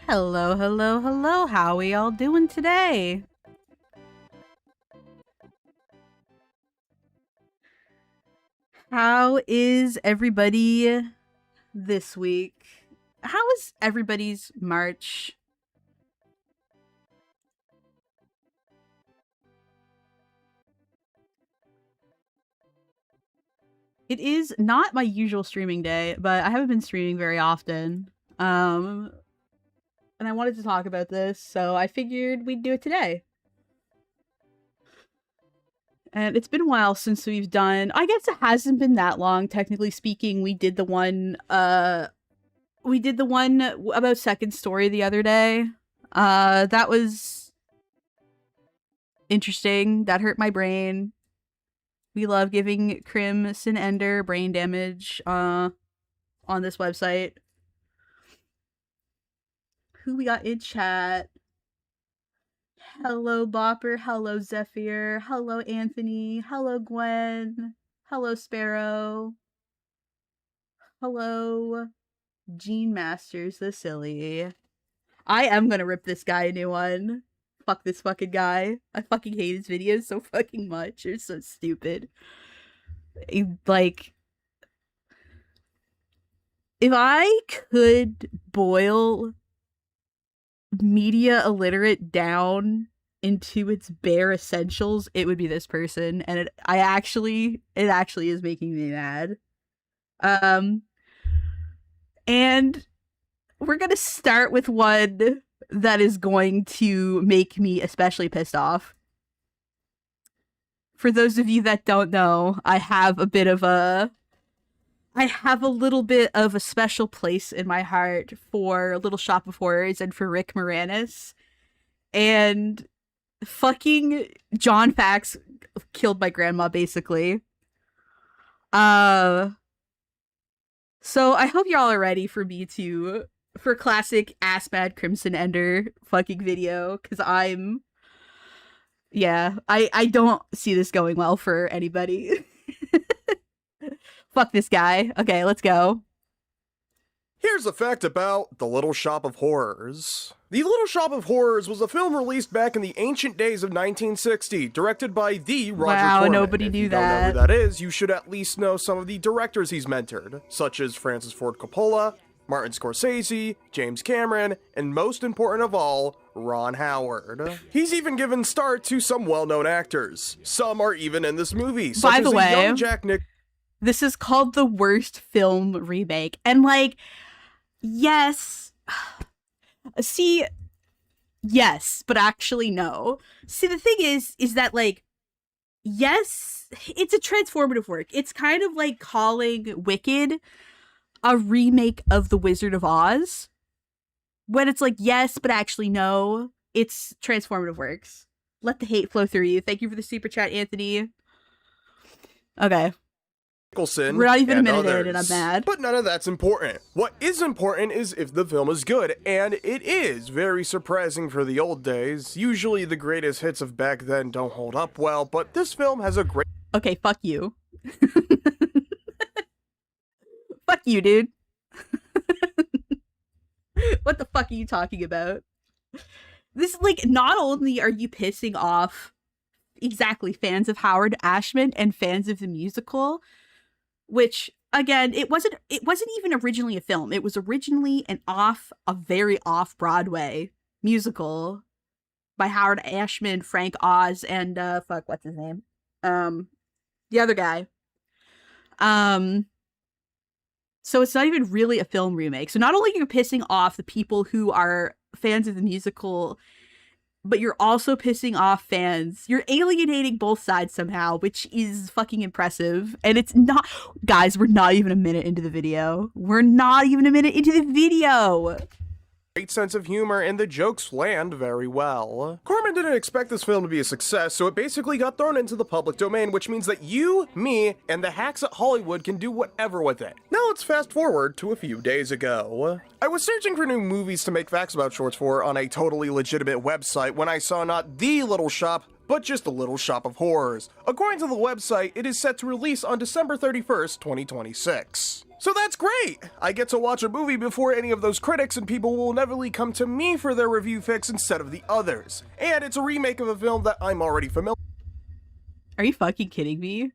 Hello, hello, hello. How we all doing today? How is everybody this week? How is everybody's March? It is not my usual streaming day, but I haven't been streaming very often. And I wanted to talk about this, so I figured we'd do it today. And it's been a while since we've done, I guess it hasn't been that long, technically speaking. We did the one about Second Story the other day. That was interesting. That hurt my brain. We love giving Crimson Ender brain damage on this website. Who we got in chat? Hello, Bopper. Hello, Zephyr. Hello, Anthony. Hello, Gwen. Hello, Sparrow. Hello, Gene Masters the Silly. I am gonna rip this guy a new one. Fuck this fucking guy. I fucking hate his videos so fucking much. They're so stupid. Like, if I could boil media illiterate down into its bare essentials, it would be this person, and it actually is making me mad. And we're gonna start with one that is going to make me especially pissed off. For those of you that don't know, I have a little bit of a special place in my heart for Little Shop of Horrors and for Rick Moranis. And fucking John Fax killed my grandma, basically. So I hope y'all are ready for classic ass bad Crimson Ender fucking video, because I don't see this going well for anybody. Fuck this guy. Okay, let's go. Here's a fact about The Little Shop of Horrors. The Little Shop of Horrors was a film released back in the ancient days of 1960, directed by the Roger Corman. Nobody knew that. If you don't know who that is, you should at least know some of the directors he's mentored, such as Francis Ford Coppola, Martin Scorsese, James Cameron, and most important of all, Ron Howard. He's even given start to some well-known actors. Some are even in this movie, such as a young Jack Nicholson. This is called the worst film remake. And like, yes. See, yes, but actually no. See, the thing is that like, yes, it's a transformative work. It's kind of like calling Wicked a remake of The Wizard of Oz. When it's like, yes, but actually no. It's transformative works. Let the hate flow through you. Thank you for the super chat, Anthony. Okay. We're not even a minute in and I'm mad. But none of that's important. What is important is if the film is good, and it is very surprising for the old days. Usually the greatest hits of back then don't hold up well, but this film has a great... Okay, fuck you. Fuck you, dude. What the fuck are you talking about? This, like, not only are you pissing off exactly fans of Howard Ashman and fans of the musical, which again, it wasn't even originally a film. It was originally a very off Broadway musical by Howard Ashman, Frank Oz, and what's his name? The other guy. So it's not even really a film remake. So not only are you pissing off the people who are fans of the musical, but you're also pissing off fans. You're alienating both sides somehow, which is fucking impressive. And it's not... Guys, we're not even a minute into the video. We're not even a minute into the video! Great sense of humor, and the jokes land very well. Corman didn't expect this film to be a success, so it basically got thrown into the public domain, which means that you, me, and the hacks at Hollywood can do whatever with it. Now let's fast forward to a few days ago. I was searching for new movies to make facts about shorts for on a totally legitimate website when I saw not The Little Shop, but just The Little Shop of Horrors. According to the website, it is set to release on December 31st, 2026. So that's great! I get to watch a movie before any of those critics, and people will inevitably come to me for their review fix instead of the others. And it's a remake of a film that I'm already familiar with. Are you fucking kidding me?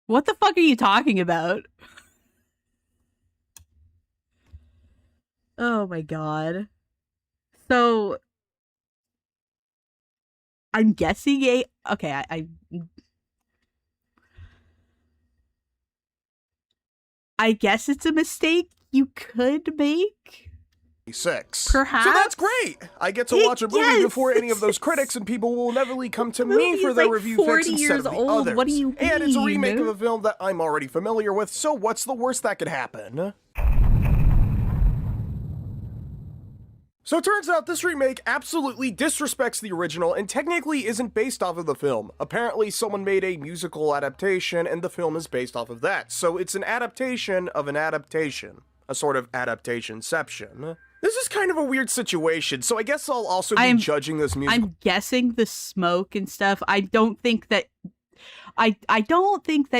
What the fuck are you talking about? Oh my god. So, I'm guessing okay, I guess it's a mistake you could make. Perhaps. So that's great! I get to watch a movie before any of those critics, and people will inevitably come to me for their review fix instead of the others. What do you mean? And it's a remake of a film that I'm already familiar with, so what's the worst that could happen? So it turns out this remake absolutely disrespects the original and technically isn't based off of the film. Apparently someone made a musical adaptation and the film is based off of that. So it's an adaptation of an adaptation. A sort of adaptation-ception. This is kind of a weird situation, so I guess I'll also be judging this musical. I'm guessing the smoke and stuff. I don't think that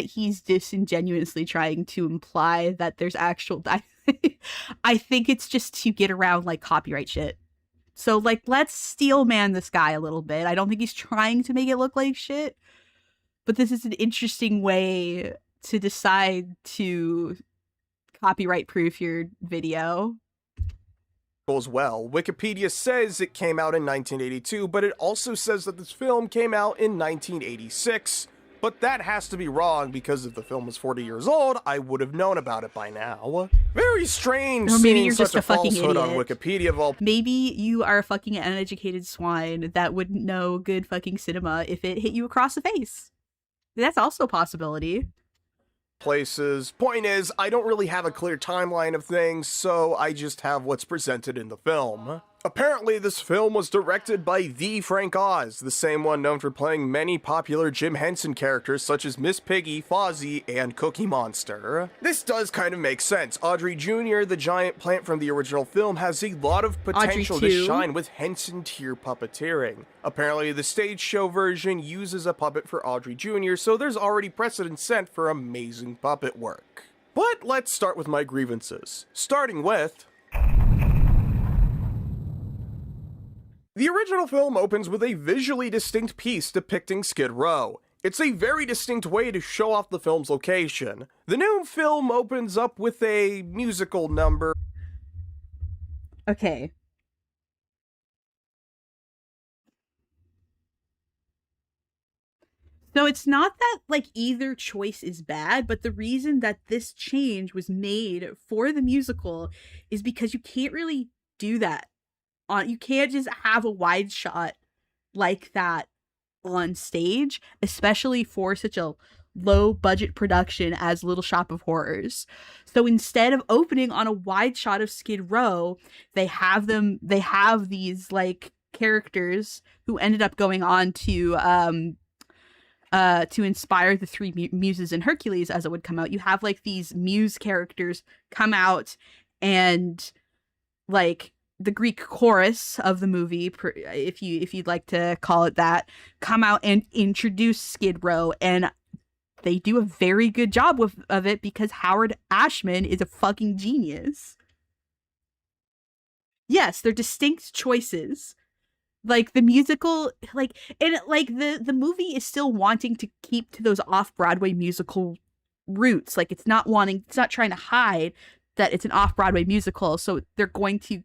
he's disingenuously trying to imply that there's actual... I think it's just to get around, like, copyright shit. So, like, let's steel man this guy a little bit. I don't think he's trying to make it look like shit. But this is an interesting way to decide to copyright proof your video. As well. Wikipedia says it came out in 1982, but it also says that this film came out in 1986. But that has to be wrong, because if the film was 40 years old, I would have known about it by now. Very strange seeing such a falsehood on Wikipedia of all... Maybe you are a fucking uneducated swine that wouldn't know good fucking cinema if it hit you across the face. That's also a possibility. Places. Point is, I don't really have a clear timeline of things, so I just have what's presented in the film. Apparently, this film was directed by the Frank Oz, the same one known for playing many popular Jim Henson characters such as Miss Piggy, Fozzie, and Cookie Monster. This does kind of make sense. Audrey Jr., the giant plant from the original film, has a lot of potential to shine with Henson tier puppeteering. Apparently, the stage show version uses a puppet for Audrey Jr., so there's already precedent set for amazing puppet work. But let's start with my grievances, starting with... The original film opens with a visually distinct piece depicting Skid Row. It's a very distinct way to show off the film's location. The new film opens up with a musical number. Okay. So it's not that, like, either choice is bad, but the reason that this change was made for the musical is because you can't really do that. You can't just have a wide shot like that on stage, especially for such a low budget production as Little Shop of Horrors. So instead of opening on a wide shot of Skid Row, they have these like characters who ended up going on to inspire the three muses in Hercules as it would come out. You have like these muse characters come out and like the Greek chorus of the movie, if you'd like to call it that, come out and introduce Skid Row, and they do a very good job of it because Howard Ashman is a fucking genius. Yes, they're distinct choices. Like the musical, like, and like the movie is still wanting to keep to those off-Broadway musical roots. Like it's not trying to hide that it's an off-Broadway musical, so they're going to.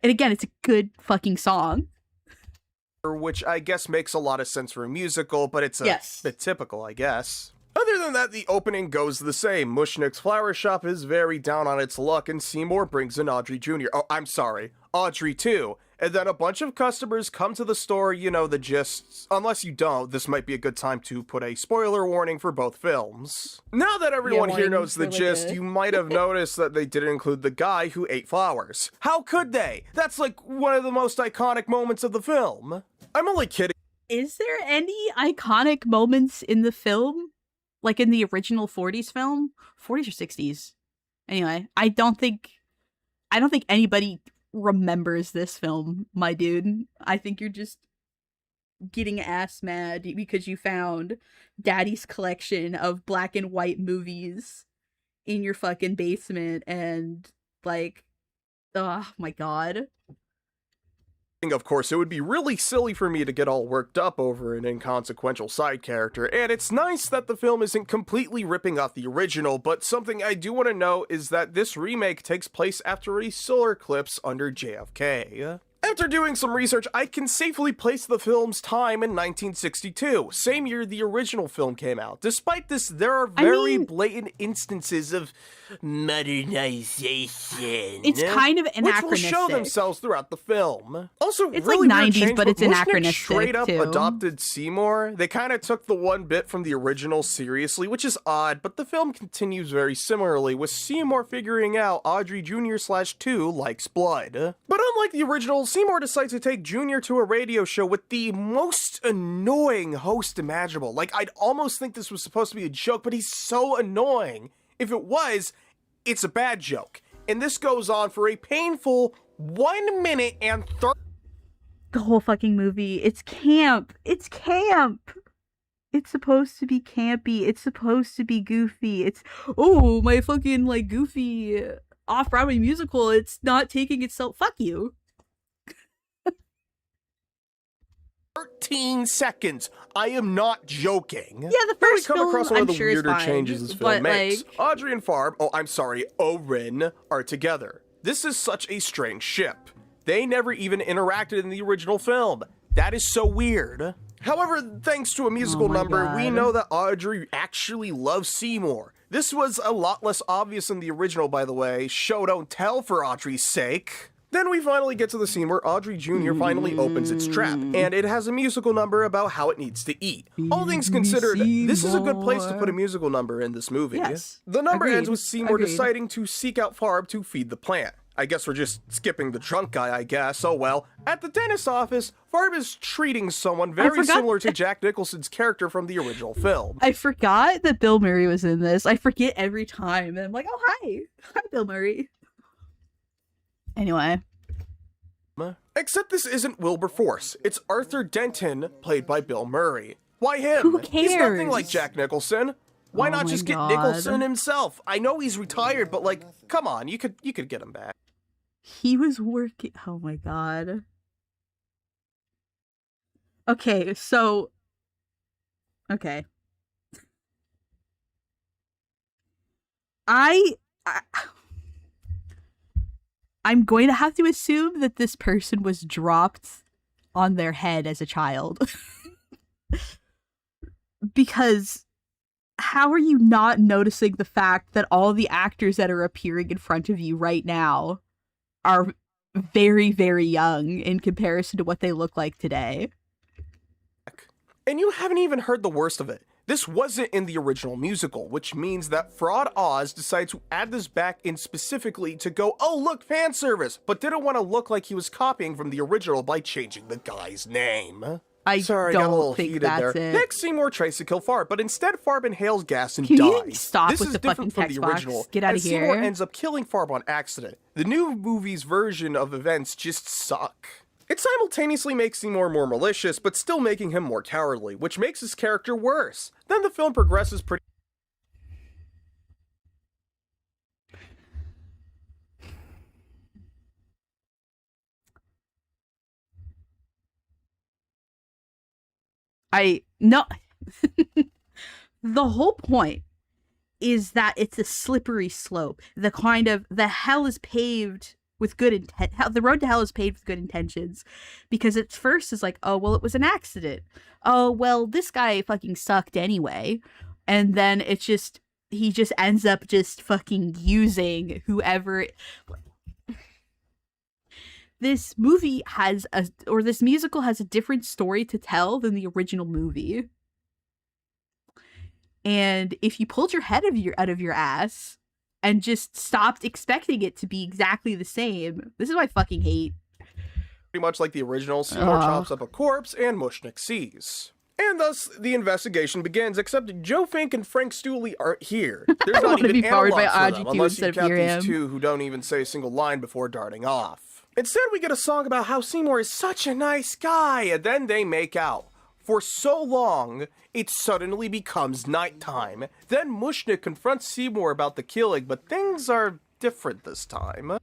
And again, it's a good fucking song. Which I guess makes a lot of sense for a musical, but it's a bit typical, I guess. Other than that, the opening goes the same. Mushnik's flower shop is very down on its luck, and Seymour brings in Audrey Jr. Oh, I'm sorry, Audrey too. And then a bunch of customers come to the store, you know the gist. Unless you don't, this might be a good time to put a spoiler warning for both films. Now that everyone here knows the gist, you might have noticed that they didn't include the guy who ate flowers. How could they? That's like one of the most iconic moments of the film. I'm only kidding. Is there any iconic moments in the film? Like in the original 40s film? 40s or 60s? Anyway, I don't think anybody remembers this film, my dude. I think you're just getting ass mad because you found Daddy's collection of black and white movies in your fucking basement and like, oh my god. Of course, it would be really silly for me to get all worked up over an inconsequential side character, and it's nice that the film isn't completely ripping off the original, but something I do want to note is that this remake takes place after a solar eclipse under JFK. After doing some research, I can safely place the film's time in 1962, same year the original film came out. Despite this, there are very blatant instances of modernization. It's kind of anachronistic. Which will show themselves throughout the film. Also, it's really like 90s, change, but it's anachronistic straight up too. Adopted Seymour. They kind of took the one bit from the original seriously, which is odd, but the film continues very similarly, with Seymour figuring out Audrey Jr./2 likes blood. But unlike the original, Seymour decides to take Junior to a radio show with the most annoying host imaginable. Like, I'd almost think this was supposed to be a joke, but he's so annoying. If it was, it's a bad joke. And this goes on for a painful 1 minute and 30. The whole fucking movie. It's camp. It's camp. It's supposed to be campy. It's supposed to be goofy. It's, oh, my fucking, like, goofy off-Broadway musical. It's not taking itself. Fuck you. 13 seconds. I am not joking. Yeah, the first film, film, across one I'm of the sure weirder is fine, changes this film makes. like... Audrey and Oren are together. This is such a strange ship. They never even interacted in the original film. That is so weird. However, thanks to a musical number, we know that Audrey actually loves Seymour. This was a lot less obvious in the original, by the way. Show don't tell for Audrey's sake. Then we finally get to the scene where Audrey Jr. finally opens its trap, and it has a musical number about how it needs to eat. All things considered, this is a good place to put a musical number in this movie. Yes. The number Agreed. ends with Seymour deciding to seek out Farb to feed the plant. I guess we're just skipping the drunk guy, I guess. Oh well. At the dentist's office, Farb is treating someone very similar to Jack Nicholson's character from the original film. I forgot that Bill Murray was in this. I forget every time. And I'm like, oh, hi. Hi, Bill Murray. Anyway. Except this isn't Wilberforce. It's Arthur Denton, played by Bill Murray. Why him? Who cares? He's nothing like Jack Nicholson. Why Oh not my just God. get Nicholson himself? I know he's retired, but like, come on, you could get him back. He was working. Oh my God. Okay, so. Okay. I'm going to have to assume that this person was dropped on their head as a child. Because how are you not noticing the fact that all the actors that are appearing in front of you right now are very, very young in comparison to what they look like today? And you haven't even heard the worst of it. This wasn't in the original musical, which means that Fraud Oz decided to add this back in specifically to go, oh look, fan service, but didn't want to look like he was copying from the original by changing the guy's name. Sorry, got a little don't think heated that's there. it. Nick Seymour tries to kill Farb, but instead Farb inhales gas and Can dies. you stop this with is the different fucking from the text box? original, Get out and of Seymour here. ends up killing Farb on accident. The new movie's version of events just suck. It simultaneously makes Seymour more malicious, but still making him more cowardly, which makes his character worse. Then the film progresses pretty... No. The whole point is that it's a slippery slope. The kind of, the hell is paved with good intent. The road to hell is paved with good intentions, because at first it's like, oh, well, it was an accident. Oh, well, this guy fucking sucked anyway. And then it's just, he just ends up just fucking using whoever. This movie has this musical has a different story to tell than the original movie. And if you pulled your head out of your ass and just stopped expecting it to be exactly the same, this is what I fucking hate. Pretty much like the original, Seymour chops up a corpse and Mushnick sees. And thus, the investigation begins, except Joe Fink and Frank Stooley aren't here. There's I not want to even be powered by analogs for them, Audrey unless you instead of count these Miriam. two who don't even say a single line before darting off. Instead, we get a song about how Seymour is such a nice guy, and then they make out. For so long, it suddenly becomes nighttime. Then Mushnick confronts Seymour about the killing, but things are different this time.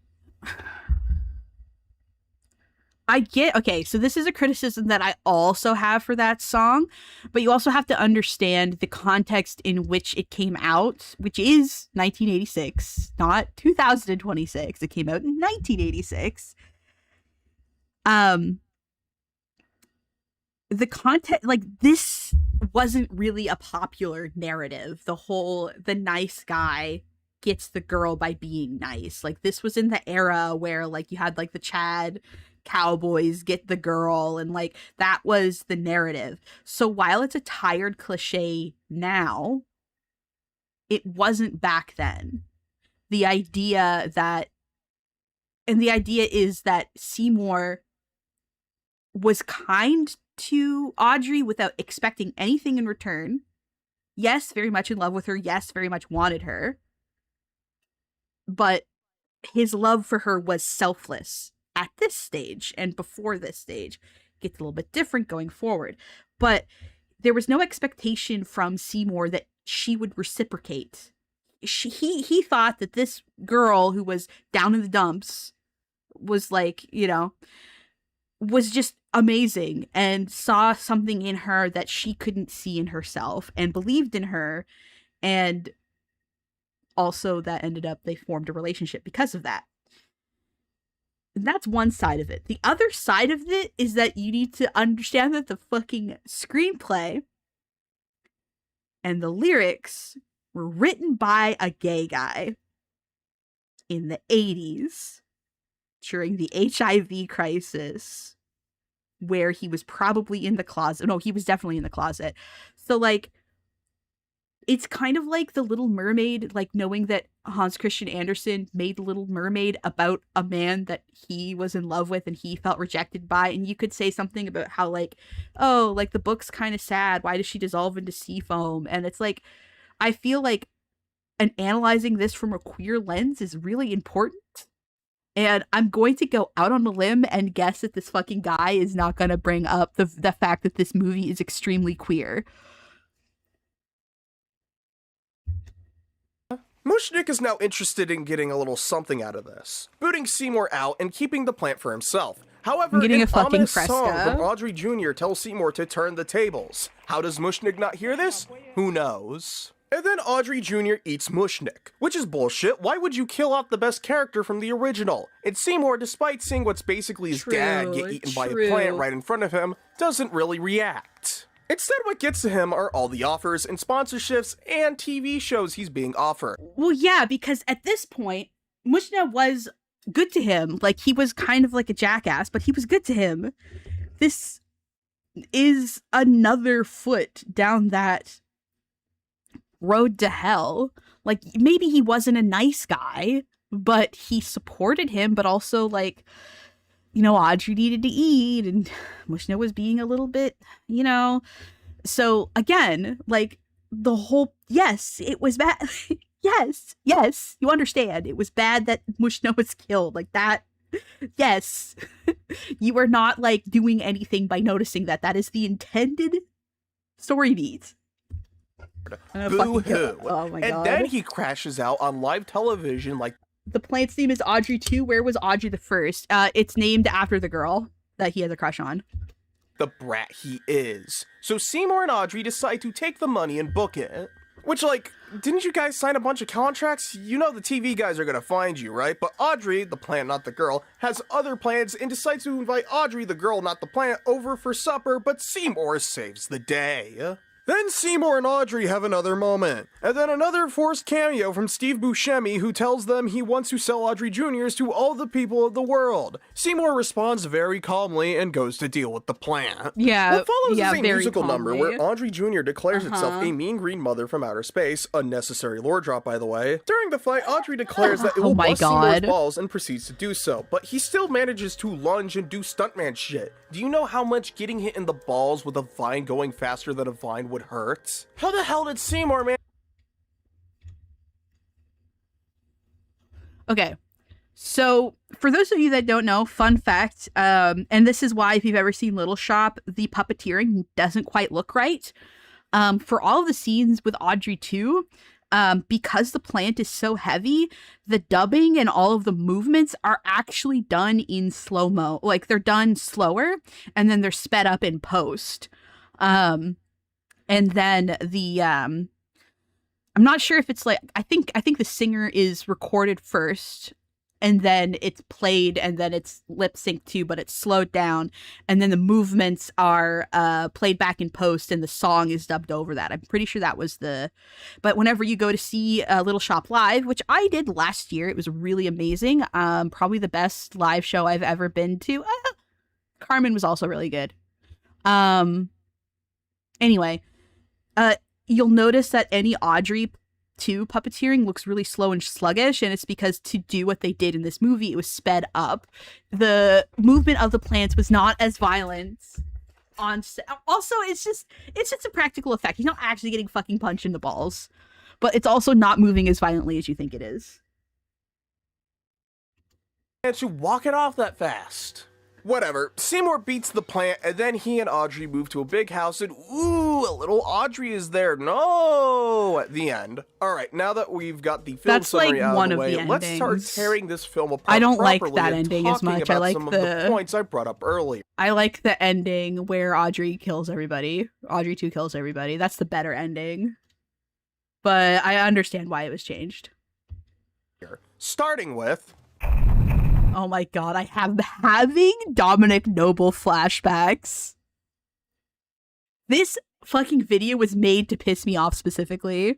Okay, so this is a criticism that I also have for that song, but you also have to understand the context in which it came out, which is 1986, not 2026. It came out in 1986. The content, like, this wasn't really a popular narrative. The nice guy gets the girl by being nice. Like, this was in the era where, like, you had, like, the Chad cowboys get the girl, and, like, that was the narrative. So while it's a tired cliche now, it wasn't back then. The idea is that Seymour was kind to Audrey without expecting anything in return. Yes, very much in love with her. Yes, very much wanted her. But his love for her was selfless at this stage, and before this stage. It gets a little bit different going forward. But there was no expectation from Seymour that she would reciprocate. He thought that this girl who was down in the dumps was, like, was just amazing and saw something in her that she couldn't see in herself and believed in her. And also that ended up, they formed a relationship because of that. And that's one side of it. The other side of it is that you need to understand that the fucking screenplay and the lyrics were written by a gay guy in the 80s during the HIV crisis, where he was probably in the closet. No, he was definitely in the closet. So, like, it's kind of like The Little Mermaid, like knowing that Hans Christian Andersen made The Little Mermaid about a man that he was in love with and he felt rejected by. And you could say something about how, like, oh, like the book's kind of sad. Why does she dissolve into sea foam? And it's like, I feel like analyzing this from a queer lens is really important. And I'm going to go out on a limb and guess that this fucking guy is not going to bring up the fact that this movie is extremely queer. Mushnick is now interested in getting a little something out of this, booting Seymour out and keeping the plant for himself. However, Getting an a fucking ominous Fresca. song from Audrey Jr. tells Seymour to turn the tables. How does Mushnick not hear this? Who knows? And then Audrey Jr. eats Mushnick, which is bullshit. Why would you kill off the best character from the original? And Seymour, despite seeing what's basically his dad get eaten by a plant right in front of him, doesn't really react. Instead, what gets to him are all the offers and sponsorships and TV shows he's being offered. Well, yeah, because at this point, Mushna was good to him. Like, he was kind of like a jackass, but he was good to him. This is another foot down that road to hell. Like, maybe he wasn't a nice guy, but he supported him, but also, like, you know, Audrey needed to eat, and Mushna was being a little bit, you know. So, again, like, the whole, yes, it was bad. yes, you understand. It was bad that Mushna was killed. Like, that, yes. You are not, like, doing anything by noticing that. That is the intended story beat. Boo-hoo. Oh my God. And then he crashes out on live television like... The plant's name is Audrey 2. Where was Audrey the first? It's named after the girl that he has a crush on. The brat he is. So Seymour and Audrey decide to take the money and book it. Which, like, didn't you guys sign a bunch of contracts? You know the TV guys are gonna find you, right? But Audrey, the plant, not the girl, has other plans and decides to invite Audrey, the girl, not the plant, over for supper, but Seymour saves the day. Then Seymour and Audrey have another moment, and then another forced cameo from Steve Buscemi, who tells them he wants to sell Audrey Jr.'s to all the people of the world. Seymour responds very calmly and goes to deal with the plant. Yeah, What follows is a musical calmly. number where Audrey Jr. declares itself a mean green mother from outer space, unnecessary lore drop by the way. During the fight, Audrey declares that it will bust Seymour's balls and proceeds to do so, but he still manages to lunge and do stuntman shit. Do you know how much getting hit in the balls with a vine going faster than a vine would hurt? How the hell did Seymour man? Okay, so for those of you that don't know, fun fact, and this is why if you've ever seen Little Shop, the puppeteering doesn't quite look right. For all of the scenes with Audrey 2, because the plant is so heavy, the dubbing and all of the movements are actually done in slow-mo. Like, they're done slower, and then they're sped up in post. And then the, I'm not sure if it's like, I think the singer is recorded first, and then it's played, and then it's lip synced too, but it's slowed down, and then the movements are played back in post, and the song is dubbed over that. I'm pretty sure that was but whenever you go to see Little Shop live, which I did last year, it was really amazing. Probably the best live show I've ever been to. Carmen was also really good. Anyway, you'll notice that any Audrey 2 puppeteering looks really slow and sluggish, and it's because to do what they did in this movie, it was sped up. The movement of the plants was not as violent on set. Also, it's just a practical effect. He's not actually getting fucking punched in the balls, but it's also not moving as violently as you think it is. And to walk it off that fast. Whatever, Seymour beats the plant, and then he and Audrey move to a big house, and ooh, a little Audrey is there. No! At the end. Alright, now that we've got the film summary out of the way, let's start tearing this film apart. I don't like that ending as much. I like some of the points I brought up earlier. I like the ending where Audrey kills everybody. Audrey 2 kills everybody. That's the better ending. But I understand why it was changed. Starting with... Oh my God, I have having Dominic Noble flashbacks. This fucking video was made to piss me off specifically.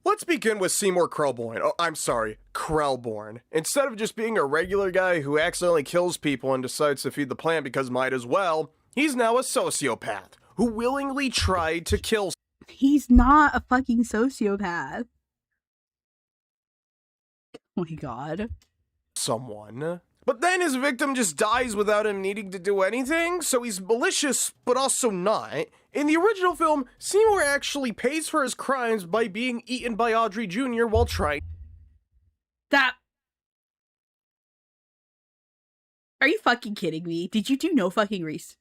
Let's begin with Seymour Krelborn. Oh, I'm sorry, Krelborn. Instead of just being a regular guy who accidentally kills people and decides to feed the plant because might as well, he's now a sociopath who willingly tried to kill He's not a fucking sociopath. Oh my god. someone. But then his victim just dies without him needing to do anything, so he's malicious, but also not. In the original film, Seymour actually pays for his crimes by being eaten by Audrey Jr. while trying. That... Are you fucking kidding me? Did you do no fucking research?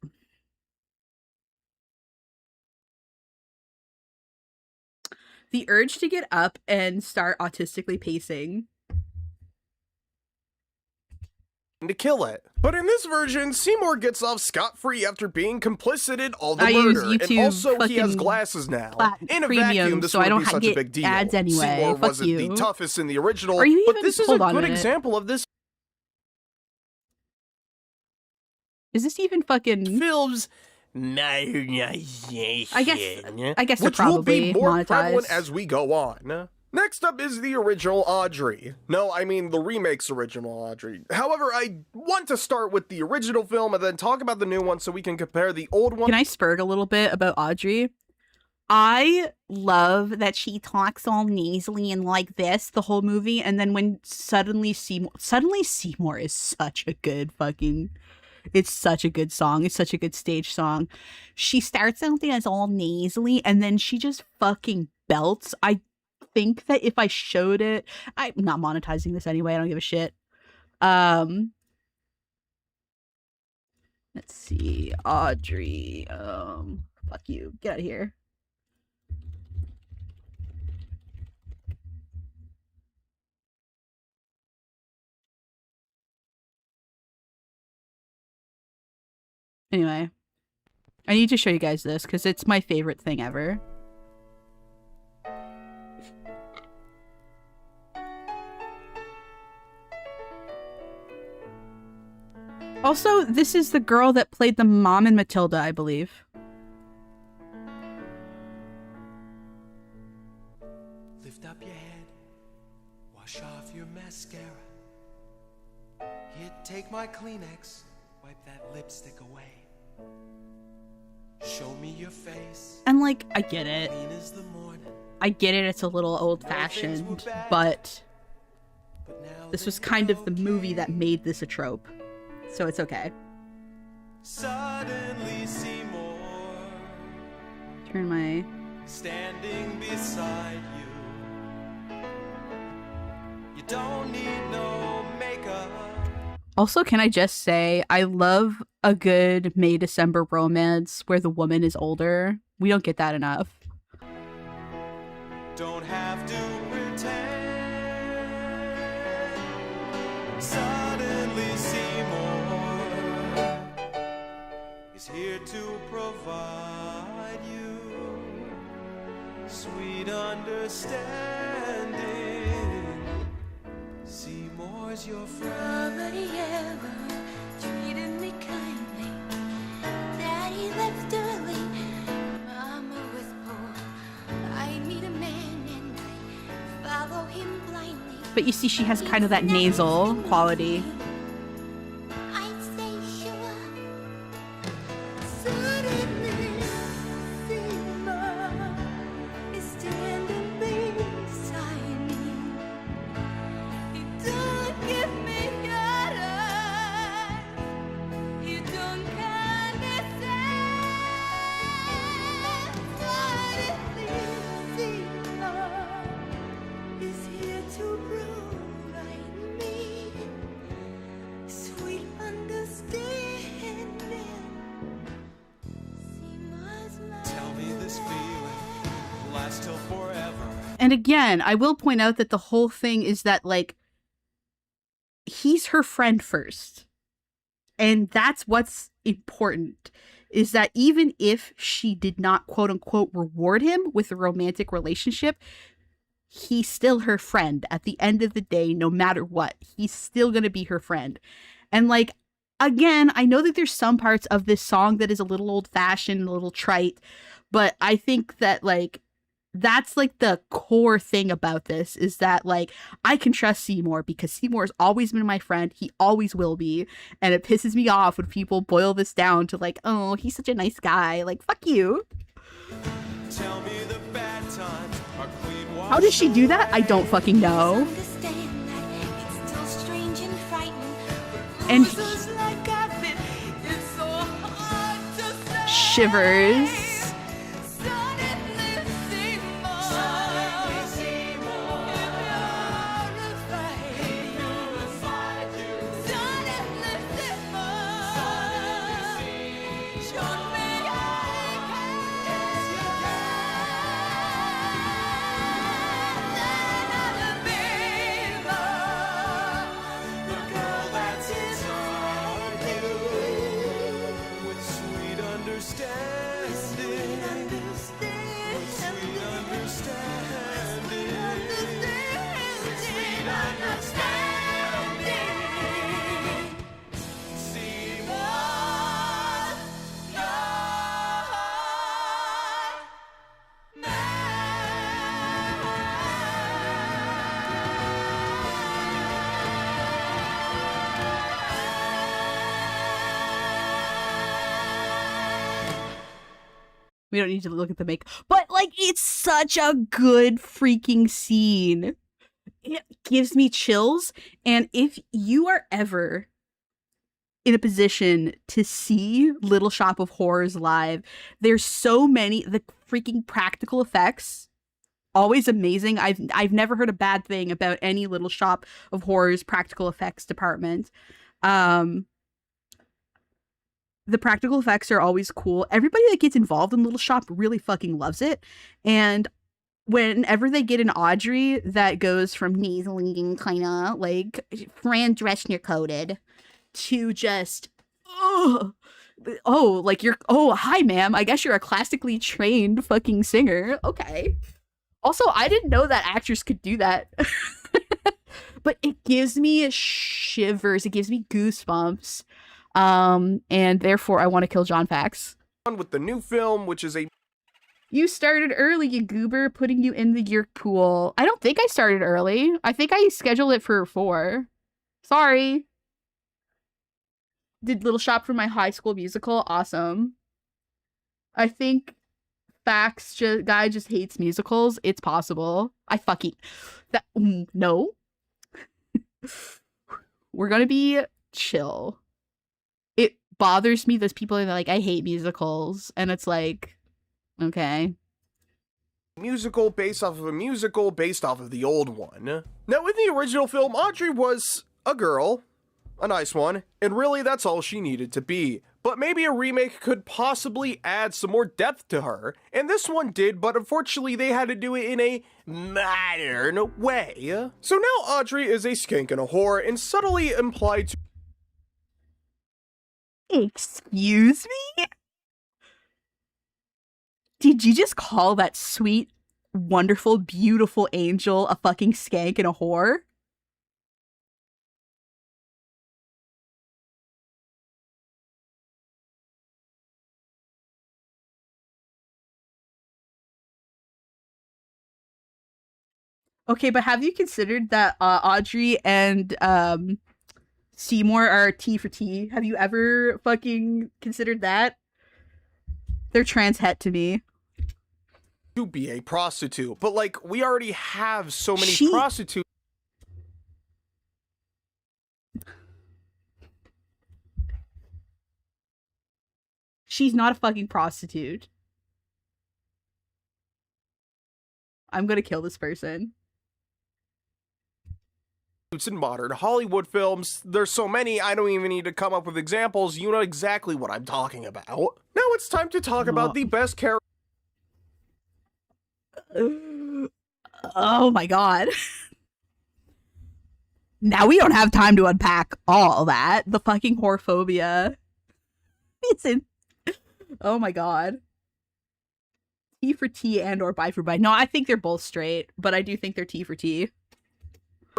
The urge to get up and start autistically pacing. To kill it. But in this version, Seymour gets off scot-free after being complicit in all the I murder. use YouTube and also he has fucking glasses now. In a premium, vacuum, this so I wouldn't don't be such get a big deal. ads anyway. Seymour Fuck wasn't you. the toughest in the original, Are you but even- this is a hold on a good minute. example of this Is this even fucking... film's I guess they're which will probably be more prevalent monetized. as we go on. Next up is the original Audrey. No, I mean the remake's original Audrey. However, I want to start with the original film and then talk about the new one so we can compare the old one. Can I spurg a little bit about Audrey? I love that she talks all nasally and like this the whole movie, and then when suddenly Seymour is such a good fucking... It's such a good song. It's such a good stage song. She starts out as all nasally, and then she just fucking belts. I think that if I showed it... I'm not monetizing this anyway. I don't give a shit. Let's see. Audrey. Fuck you. Get out of here. Anyway, I need to show you guys this because it's my favorite thing ever. Also, this is the girl that played the mom in Matilda, I believe. Lift up your head, wash off your mascara. Here, take my Kleenex, wipe that lipstick away. Show me your face. And like, I get it. Clean as the morning. I get it, it's a little old-fashioned, but this was kind of the movie that made this a trope. So it's okay. Suddenly Seymour Turn my... standing beside you. You don't need no makeup. Also, can I just say, I love a good May-December romance where the woman is older. We don't get that enough. Don't have to pretend. Suddenly Seymour is here to provide you sweet understanding. Seymour's your friend. Nobody ever treated me kindly. Daddy left early. Mama was poor. I need a man and I follow him blindly. But you see, she has kind of that nasal quality. I'd say sure. Suddenly, Seymour is standing beside me. He don't give me your eyes. He don't condescend. Suddenly, Seymour is here to provide me sweet understanding. Seymour's my Tell me this feeling will last till forever. And again, I will point out that the whole thing is that, like, he's her friend first. And that's what's important, is that even if she did not, quote unquote, reward him with a romantic relationship, he's still her friend at the end of the day, no matter what. He's still going to be her friend. And, like, again, I know that there's some parts of this song that is a little old-fashioned, a little trite, but I think that, like, That's like the core thing about this, is that like I can trust Seymour because Seymour has always been my friend. He always will be. And it pisses me off when people boil this down to like, oh, he's such a nice guy. Like, fuck you. Tell me the bad times are clean. How does she do that? I don't fucking know. Understand that it's still strange and frightening. And Losers like I've been, it's so hard to say. shivers. We don't need to look at the make, but like it's such a good freaking scene. It gives me chills. And if you are ever in a position to see Little Shop of Horrors live, there's so many, the freaking practical effects, always amazing. I've never heard a bad thing about any Little Shop of Horrors practical effects department. The practical effects are always cool. Everybody that gets involved in Little Shop really fucking loves it. And whenever they get an Audrey that goes from nasally kind of like Fran Drescher coded to just, oh, like you're, oh, hi, ma'am. I guess you're a classically trained fucking singer. Okay. Also, I didn't know that actors could do that. But it gives me shivers. It gives me goosebumps. And therefore I want to kill John Fax. With the new film, which is a You started early, you goober, putting you in the Yerk pool. I don't think I started early. I think I scheduled it for 4. Sorry. Did Little Shop for my High School Musical. Awesome. I think Fax guy just hates musicals. It's possible. I fucking no. We're gonna be chill. It bothers me those people that are like, I hate musicals, and it's like, okay. musical based off of a musical based off of the old one. Now, in the original film, Audrey was a girl, a nice one, and really that's all she needed to be. But maybe a remake could possibly add some more depth to her, and this one did, but unfortunately they had to do it in a modern way. So now Audrey is a skank and a whore, and subtly implied to— Excuse me? Did you just call that sweet, wonderful, beautiful angel a fucking skank and a whore? Okay, but have you considered that Audrey and Seymour are T for T? Have you ever fucking considered that? They're trans het to me. to be a prostitute. But like, we already have so many prostitutes. She's not a fucking prostitute. I'm gonna kill this person. In modern Hollywood films, there's so many, I don't even need to come up with examples. You know exactly what I'm talking about. Now it's time to talk about the best character. Oh my god. Now we don't have time to unpack all that. The fucking whorephobia. It's in. Oh my god. T for T and or bi for bi. No, I think they're both straight, but I do think they're T for T.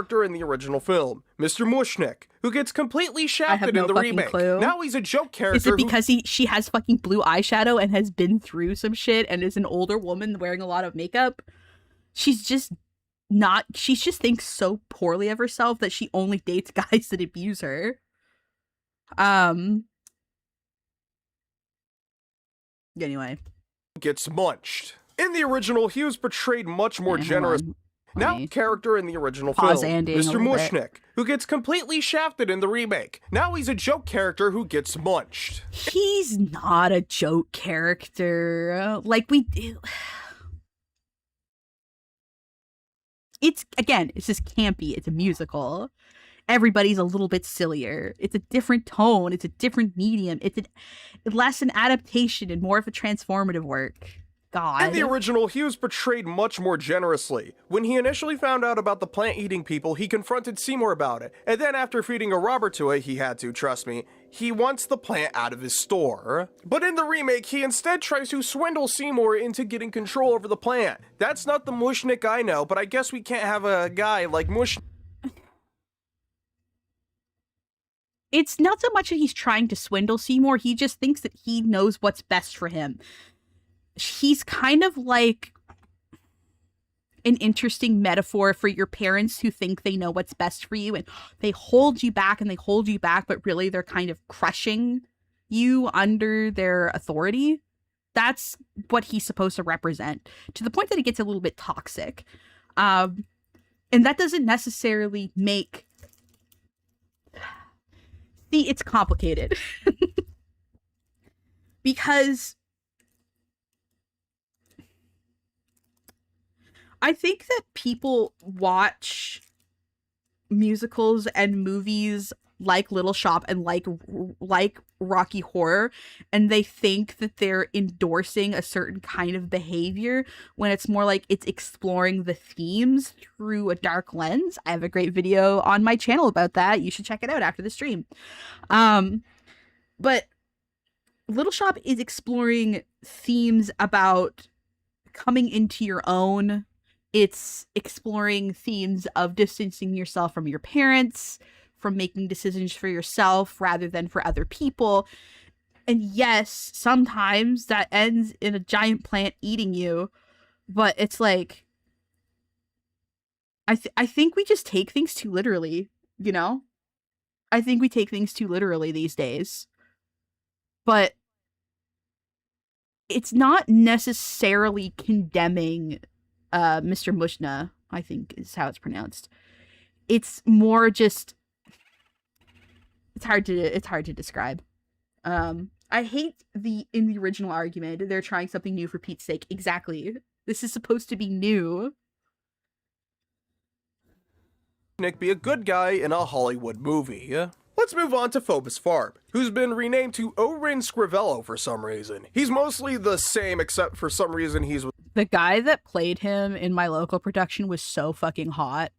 character in the original film, Mr. Mushnik, who gets completely shafted no in the fucking remake. clue. Now he's a joke character. Is it because she has fucking blue eyeshadow and has been through some shit and is an older woman wearing a lot of makeup? She just thinks so poorly of herself that she only dates guys that abuse her. Anyway. Gets munched. In the original, he was portrayed much more generous. Now, character in the original film, Mr. Mushnik, who gets completely shafted in the remake. Now he's a joke character who gets munched. He's not a joke character. It's just campy. It's a musical. Everybody's a little bit sillier. It's a different tone. It's a different medium. It's less an adaptation and more of a transformative work. God. In the original, he was portrayed much more generously. When he initially found out about the plant-eating people, he confronted Seymour about it. And then after feeding a robber to it, he had to, trust me, he wants the plant out of his store. But in the remake, he instead tries to swindle Seymour into getting control over the plant. That's not the Mushnik I know, but I guess we can't have a guy like Mushnik. It's not so much that he's trying to swindle Seymour, he just thinks that he knows what's best for him. He's kind of like an interesting metaphor for your parents who think they know what's best for you and they hold you back, but really they're kind of crushing you under their authority. That's what he's supposed to represent, to the point that it gets a little bit toxic. And that doesn't necessarily make... See, it's complicated. Because I think that people watch musicals and movies like Little Shop and like Rocky Horror, and they think that they're endorsing a certain kind of behavior when it's more like it's exploring the themes through a dark lens. I have a great video on my channel about that. You should check it out after the stream. But Little Shop is exploring themes about coming into your own. It's exploring themes of distancing yourself from your parents, from making decisions for yourself rather than for other people. And yes, sometimes that ends in a giant plant eating you, but it's like, I think we just take things too literally, you know? I think we take things too literally these days. But it's not necessarily condemning Mr. Mushna, I think is how it's pronounced. It's more just it's hard to describe. I hate in the original argument they're trying something new for Pete's sake. Exactly. This is supposed to be new. Nick be a good guy in a Hollywood movie. Let's move on to Phobos Farb, who's been renamed to Orin Scrivello for some reason. He's mostly the same, except for some reason he's... The guy that played him in my local production was so fucking hot.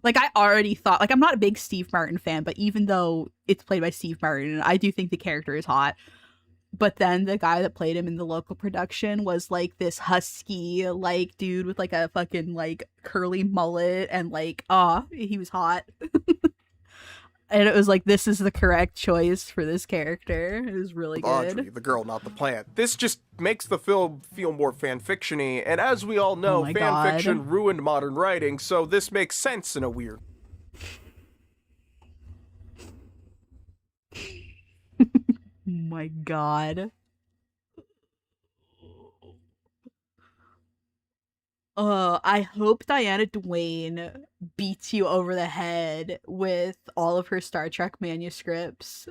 Like, I already thought... Like, I'm not a big Steve Martin fan, but even though it's played by Steve Martin, I do think the character is hot. But then the guy that played him in the local production was, like, this husky, like, dude with, like, a fucking, like, curly mullet and, like, he was hot. And it was like, this is the correct choice for this character. It was really good. Audrey, the girl, not the plant. This just makes the film feel more fanfiction-y, and as we all know, fanfiction ruined modern writing, so this makes sense in a weird... My God. I hope Diana Duane beats you over the head with all of her Star Trek manuscripts.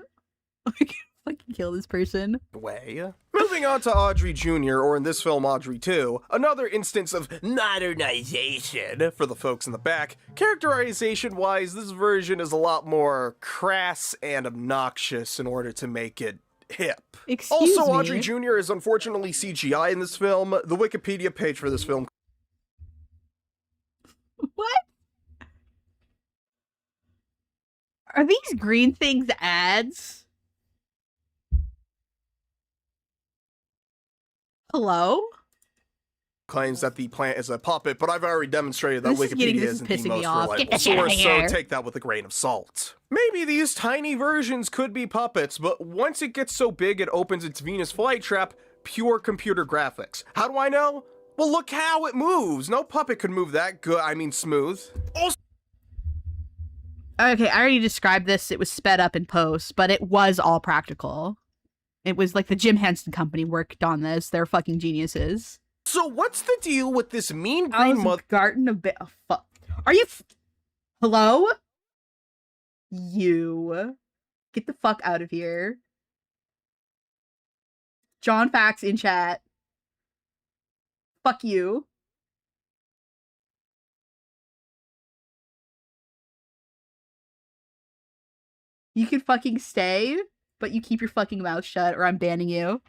I can fucking kill this person. Moving on to Audrey Jr., or in this film, Audrey 2, another instance of modernization for the folks in the back. Characterization-wise, this version is a lot more crass and obnoxious in order to make it hip. Excuse also, me? Audrey Jr. is unfortunately CGI in this film. The Wikipedia page for this film... What? Are these green things ads? Hello? claims that the plant is a puppet, but I've already demonstrated that This is Wikipedia this is isn't the pissing most me off. Get reliable this shit out of source, so here. take that with a grain of salt. Maybe these tiny versions could be puppets, but once it gets so big it opens its Venus flytrap, pure computer graphics. How do I know? Well, look how it moves. No puppet could move that good. I mean, smooth. Also, Okay, I already described this. It was sped up in post, but it was all practical. It was like the Jim Henson Company worked on this. They're fucking geniuses. so what's the deal with this mean I green was mother? Garden of Ba- oh, fuck. Are you? Hello? You get the fuck out of here. John Fax in chat. Fuck you. You can fucking stay, but you keep your fucking mouth shut or I'm banning you.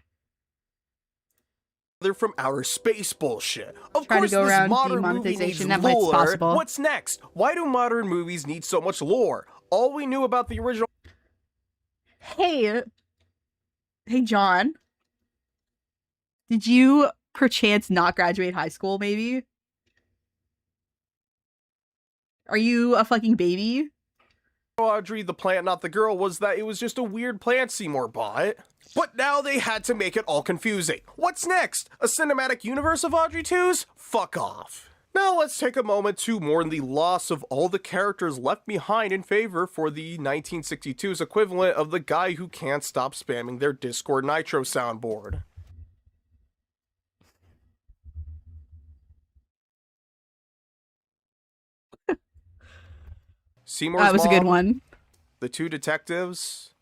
They're from outer space bullshit. Of Trying to course, go this around modern movie needs demonetization, that might's lore. possible. What's next? Why do modern movies need so much lore? All we knew about the original Hey, John. Did you perchance not graduate high school, maybe? Are you a fucking baby? Audrey the plant, not the girl, was that it was just a weird plant Seymour bought. But now they had to make it all confusing. What's next? A cinematic universe of Audrey 2s? Fuck off. Now let's take a moment to mourn the loss of all the characters left behind in favor for the 1962's equivalent of the guy who can't stop spamming their Discord Nitro soundboard. Seymour's That was a good mom, one. the two detectives,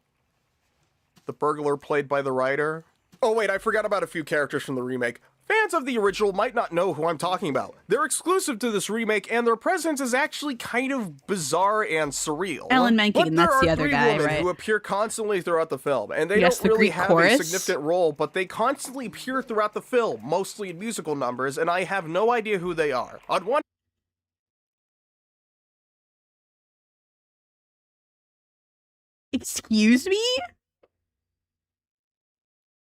the burglar played by the writer. Oh wait, I forgot about a few characters from the remake. Fans of the original might not know who I'm talking about. They're exclusive to this remake, and their presence is actually kind of bizarre and surreal. Alan Menken, But that's there the are other three guy, women right? who appear constantly throughout the film, and they Yes, don't the really Greek have chorus. a significant role, but they constantly appear throughout the film, mostly in musical numbers, and I have no idea who they are. On one Excuse me?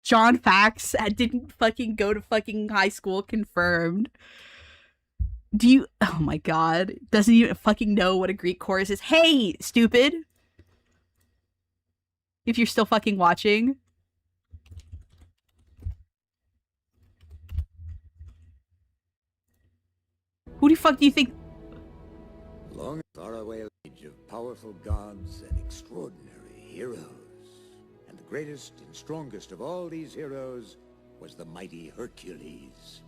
John Fax didn't fucking go to fucking high school, confirmed. Do you? Oh my god. Doesn't even fucking know what a Greek chorus is. Hey, stupid. If you're still fucking watching. Who the fuck do you think? Long faraway age of powerful gods and extraordinary heroes. And the greatest and strongest of all these heroes was the mighty Hercules.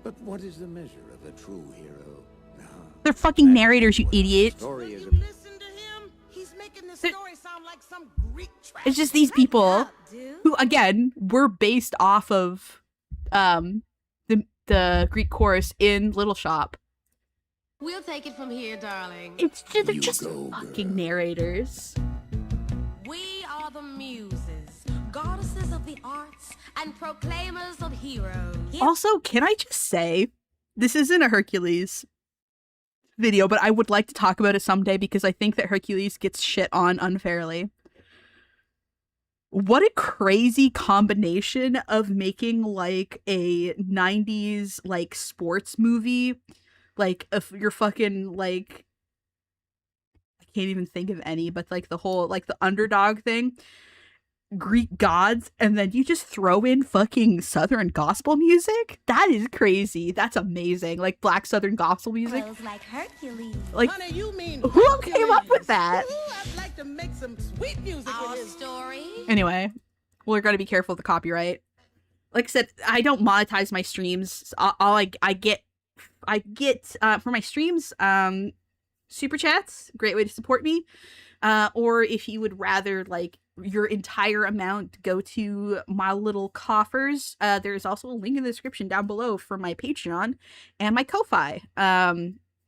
But what is the measure of a true hero? Now, They're fucking narrators, you idiot. story is You a listen to him? He's making the They're- story sound like some Greek tragedy. It's just these people Up, dude. who, again, were based off of the Greek chorus in Little Shop. We'll take it from here, darling. It's just, they're You just go, fucking girl. narrators. We are the muses, goddesses of the arts, and proclaimers of heroes. Also, can I just say, this isn't a Hercules video, but I would like to talk about it someday because I think that Hercules gets shit on unfairly. What a crazy combination of making like a 90s like sports movie. Like if you're fucking like I can't even think of any, but like the whole like the underdog thing. Greek gods, and then you just throw in fucking Southern gospel music? That is crazy. That's amazing. Like black Southern gospel music. Clothes like Hercules. Like Honey, you mean who came up with Hercules. that? Ooh, I'd like to make some sweet music Our with his story. Anyway, we're gonna be careful of the copyright. Like I said, I don't monetize my streams. I get for my streams, super chats, great way to support me. Or if you would rather like your entire amount go to my little coffers, there's also a link in the description down below for my Patreon and my Ko-Fi.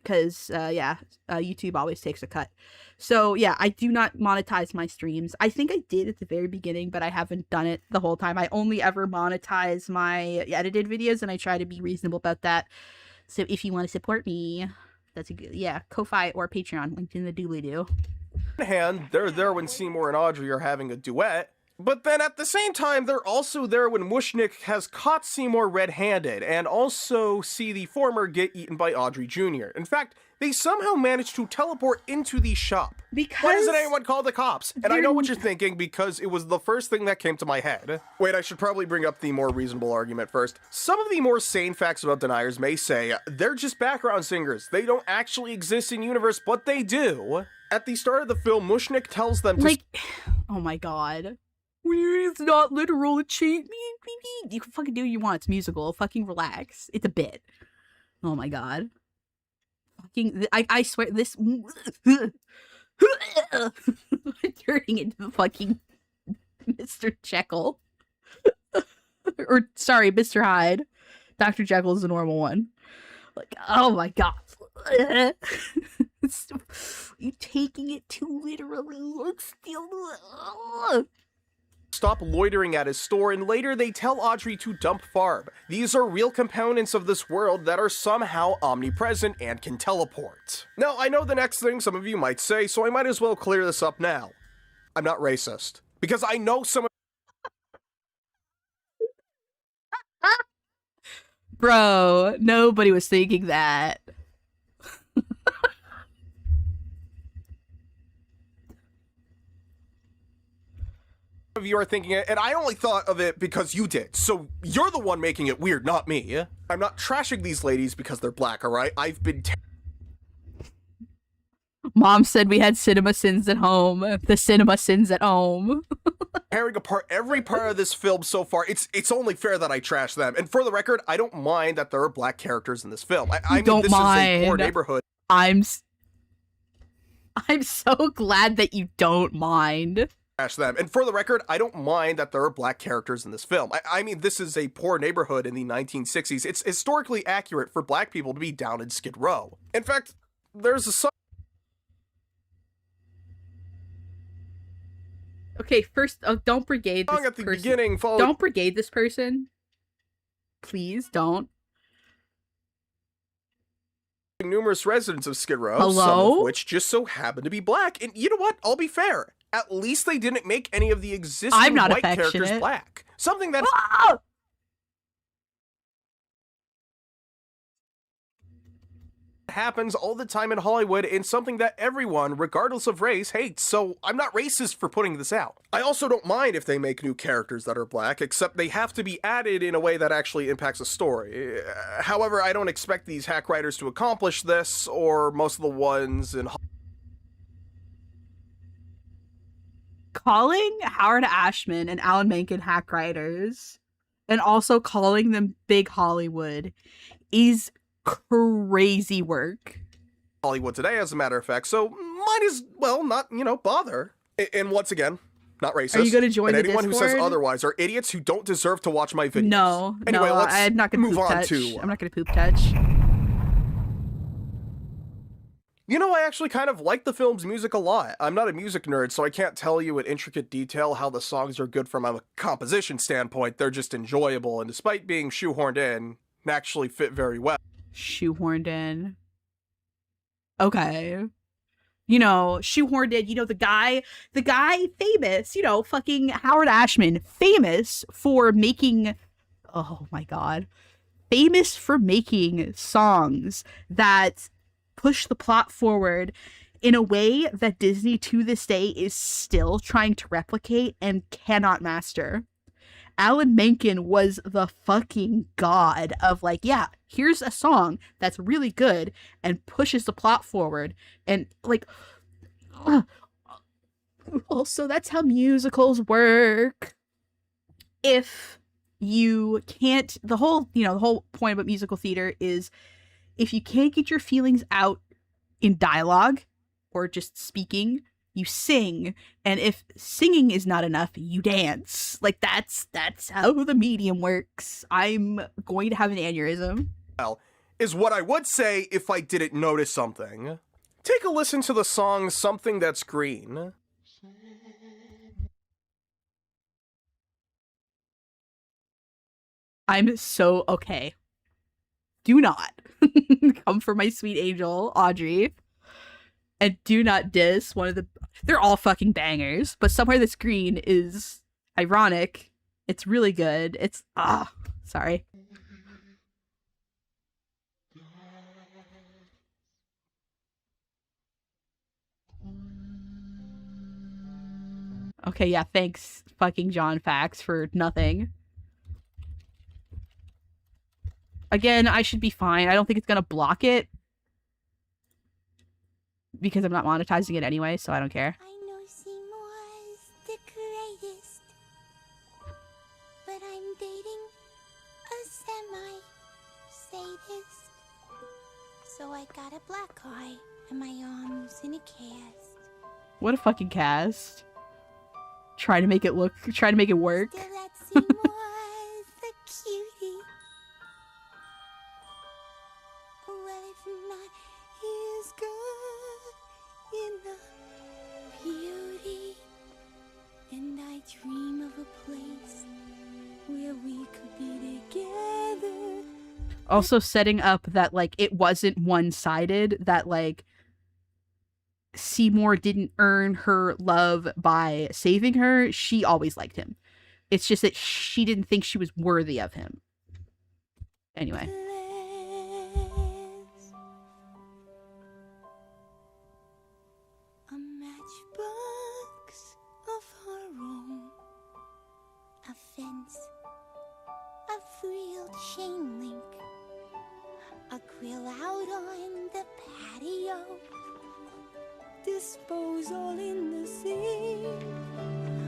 Because YouTube always takes a cut. So yeah, I do not monetize my streams. I think I did at the very beginning, but I haven't done it the whole time. I only ever monetize my edited videos, and I try to be reasonable about that. So if you want to support me, that's a good, Ko-Fi or Patreon linked in the doobly-doo. hand, they're there when Seymour and Audrey are having a duet, But then at the same time, they're also there when Mushnick has caught Seymour red-handed, and also see the former get eaten by Audrey Jr. In fact, they somehow managed to teleport into the shop. Because Why doesn't anyone call the cops? And I know what you're thinking, because it was the first thing that came to my head. Wait, I should probably bring up the more reasonable argument first. Some of the more sane facts about deniers may say, they're just background singers. They don't actually exist in universe, but they do. At the start of the film, Mushnick tells them to— like, oh my god. It's not literal, it's cheat. You can fucking do what you want, it's musical. Fucking relax. It's a bit. Oh my god. Fucking, I swear, this... turning into the fucking Mr. Jekyll. Or, sorry, Mr. Hyde. Dr. Jekyll is the normal one. Like, oh my god. You taking it too literally. It's still... stop loitering at his store, and later they tell Audrey to dump Farb. These are real components of this world that are somehow omnipresent and can teleport. Now, I know the next thing some of you might say, so I might as well clear this up now. I'm not racist. Because I know some of— Bro, nobody was thinking that. of you are thinking it, and I only thought of it because you did, so you're the one making it weird, not me. I'm not trashing these ladies because they're black, alright? I've been Mom said we had cinema sins at home. The cinema sins at home. tearing apart every part of this film so far. It's only fair that I trash them. And for the record, I don't mind that there are black characters in this film. I mean, don't this mind. is a poor neighborhood. I'm so glad that you don't mind. Them. And for the record, I don't mind that there are black characters in this film. I mean, this is a poor neighborhood in the 1960s. It's historically accurate for black people to be down in Skid Row. In fact, there's a song— Okay, first, don't brigade this at the person. beginning followed— Don't brigade this person. Please don't. numerous residents of Skid Row, Hello? some of which just so happen to be black. And you know what? I'll be fair. At least they didn't make any of the existing I'm not white characters affectionate. black. Something that Ah! happens all the time in Hollywood and something that everyone, regardless of race, hates. So I'm not racist for putting this out. I also don't mind if they make new characters that are black, except they have to be added in a way that actually impacts the story. However, I don't expect these hack writers to accomplish this, or most of the ones in Calling Howard Ashman and Alan Menken hack writers, and also calling them Big Hollywood, is crazy work. Hollywood today, as a matter of fact, so might as well not, bother. And once again, not racist. Are you going to join and the anyone Discord? who says otherwise are idiots who don't deserve to watch my videos. No, Anyway, no, let's I'm not going to move poop on touch. to— I'm not going to poop touch. I actually kind of like the film's music a lot. I'm not a music nerd, so I can't tell you in intricate detail how the songs are good from a composition standpoint. They're just enjoyable, and despite being shoehorned in, actually fit very well. Shoehorned in. Okay. Shoehorned in, the guy famous, fucking Howard Ashman, famous for making, oh my god, famous for making songs that push the plot forward in a way that Disney to this day is still trying to replicate and cannot master. Alan Menken was the fucking god of here's a song that's really good and pushes the plot forward. And also that's how musicals work. If you can't, the whole point about musical theater is if you can't get your feelings out in dialogue or just speaking, you sing, and if singing is not enough, you dance. That's how the medium works. I'm going to have an aneurysm. Well, is what I would say if I didn't notice something. Take a listen to the song Something That's Green. I'm so okay. Do not come for my sweet angel, Audrey. And do not diss one of the... They're all fucking bangers, but Somewhere That's Green is... ironic. It's really good. It's sorry. Okay, yeah, thanks fucking John Fax for nothing. Again, I should be fine. I don't think it's gonna block it. Because I'm not monetizing it anyway, so I don't care. I know Seymour's the greatest, but I'm dating a semi-sadist. So I got a black eye and my arms in a cast. What a fucking cast. Try to make it work. Still that Seymour's the cutie. Well, if not, he's good enough beauty. And I dream of a place where we could be together. Also setting up that, like, it wasn't one-sided, that, like, Seymour didn't earn her love by saving her. She always liked him. It's just that she didn't think she was worthy of him. Anyway. A matchbox of her own. A fence. A frilled chain link. A grill out on the patio. Disposal in the sink.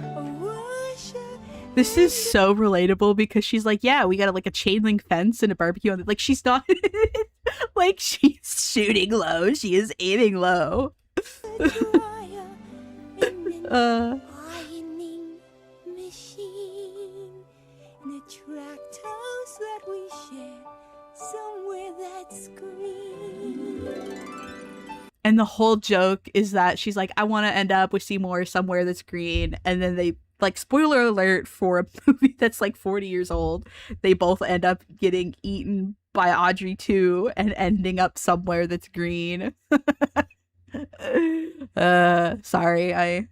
A washer. This is so relatable because she's like, yeah, we got like a chain link fence and a barbecue on it. Like, she's not like, she's shooting low. She is aiming low. Ironing machine. And a tract house that we share. Somewhere that's green. And the whole joke is that she's like, I want to end up with Seymour somewhere that's green. And then they, like, spoiler alert for a movie that's like 40 years old, they both end up getting eaten by Audrey too and ending up somewhere that's green. Sorry, I'm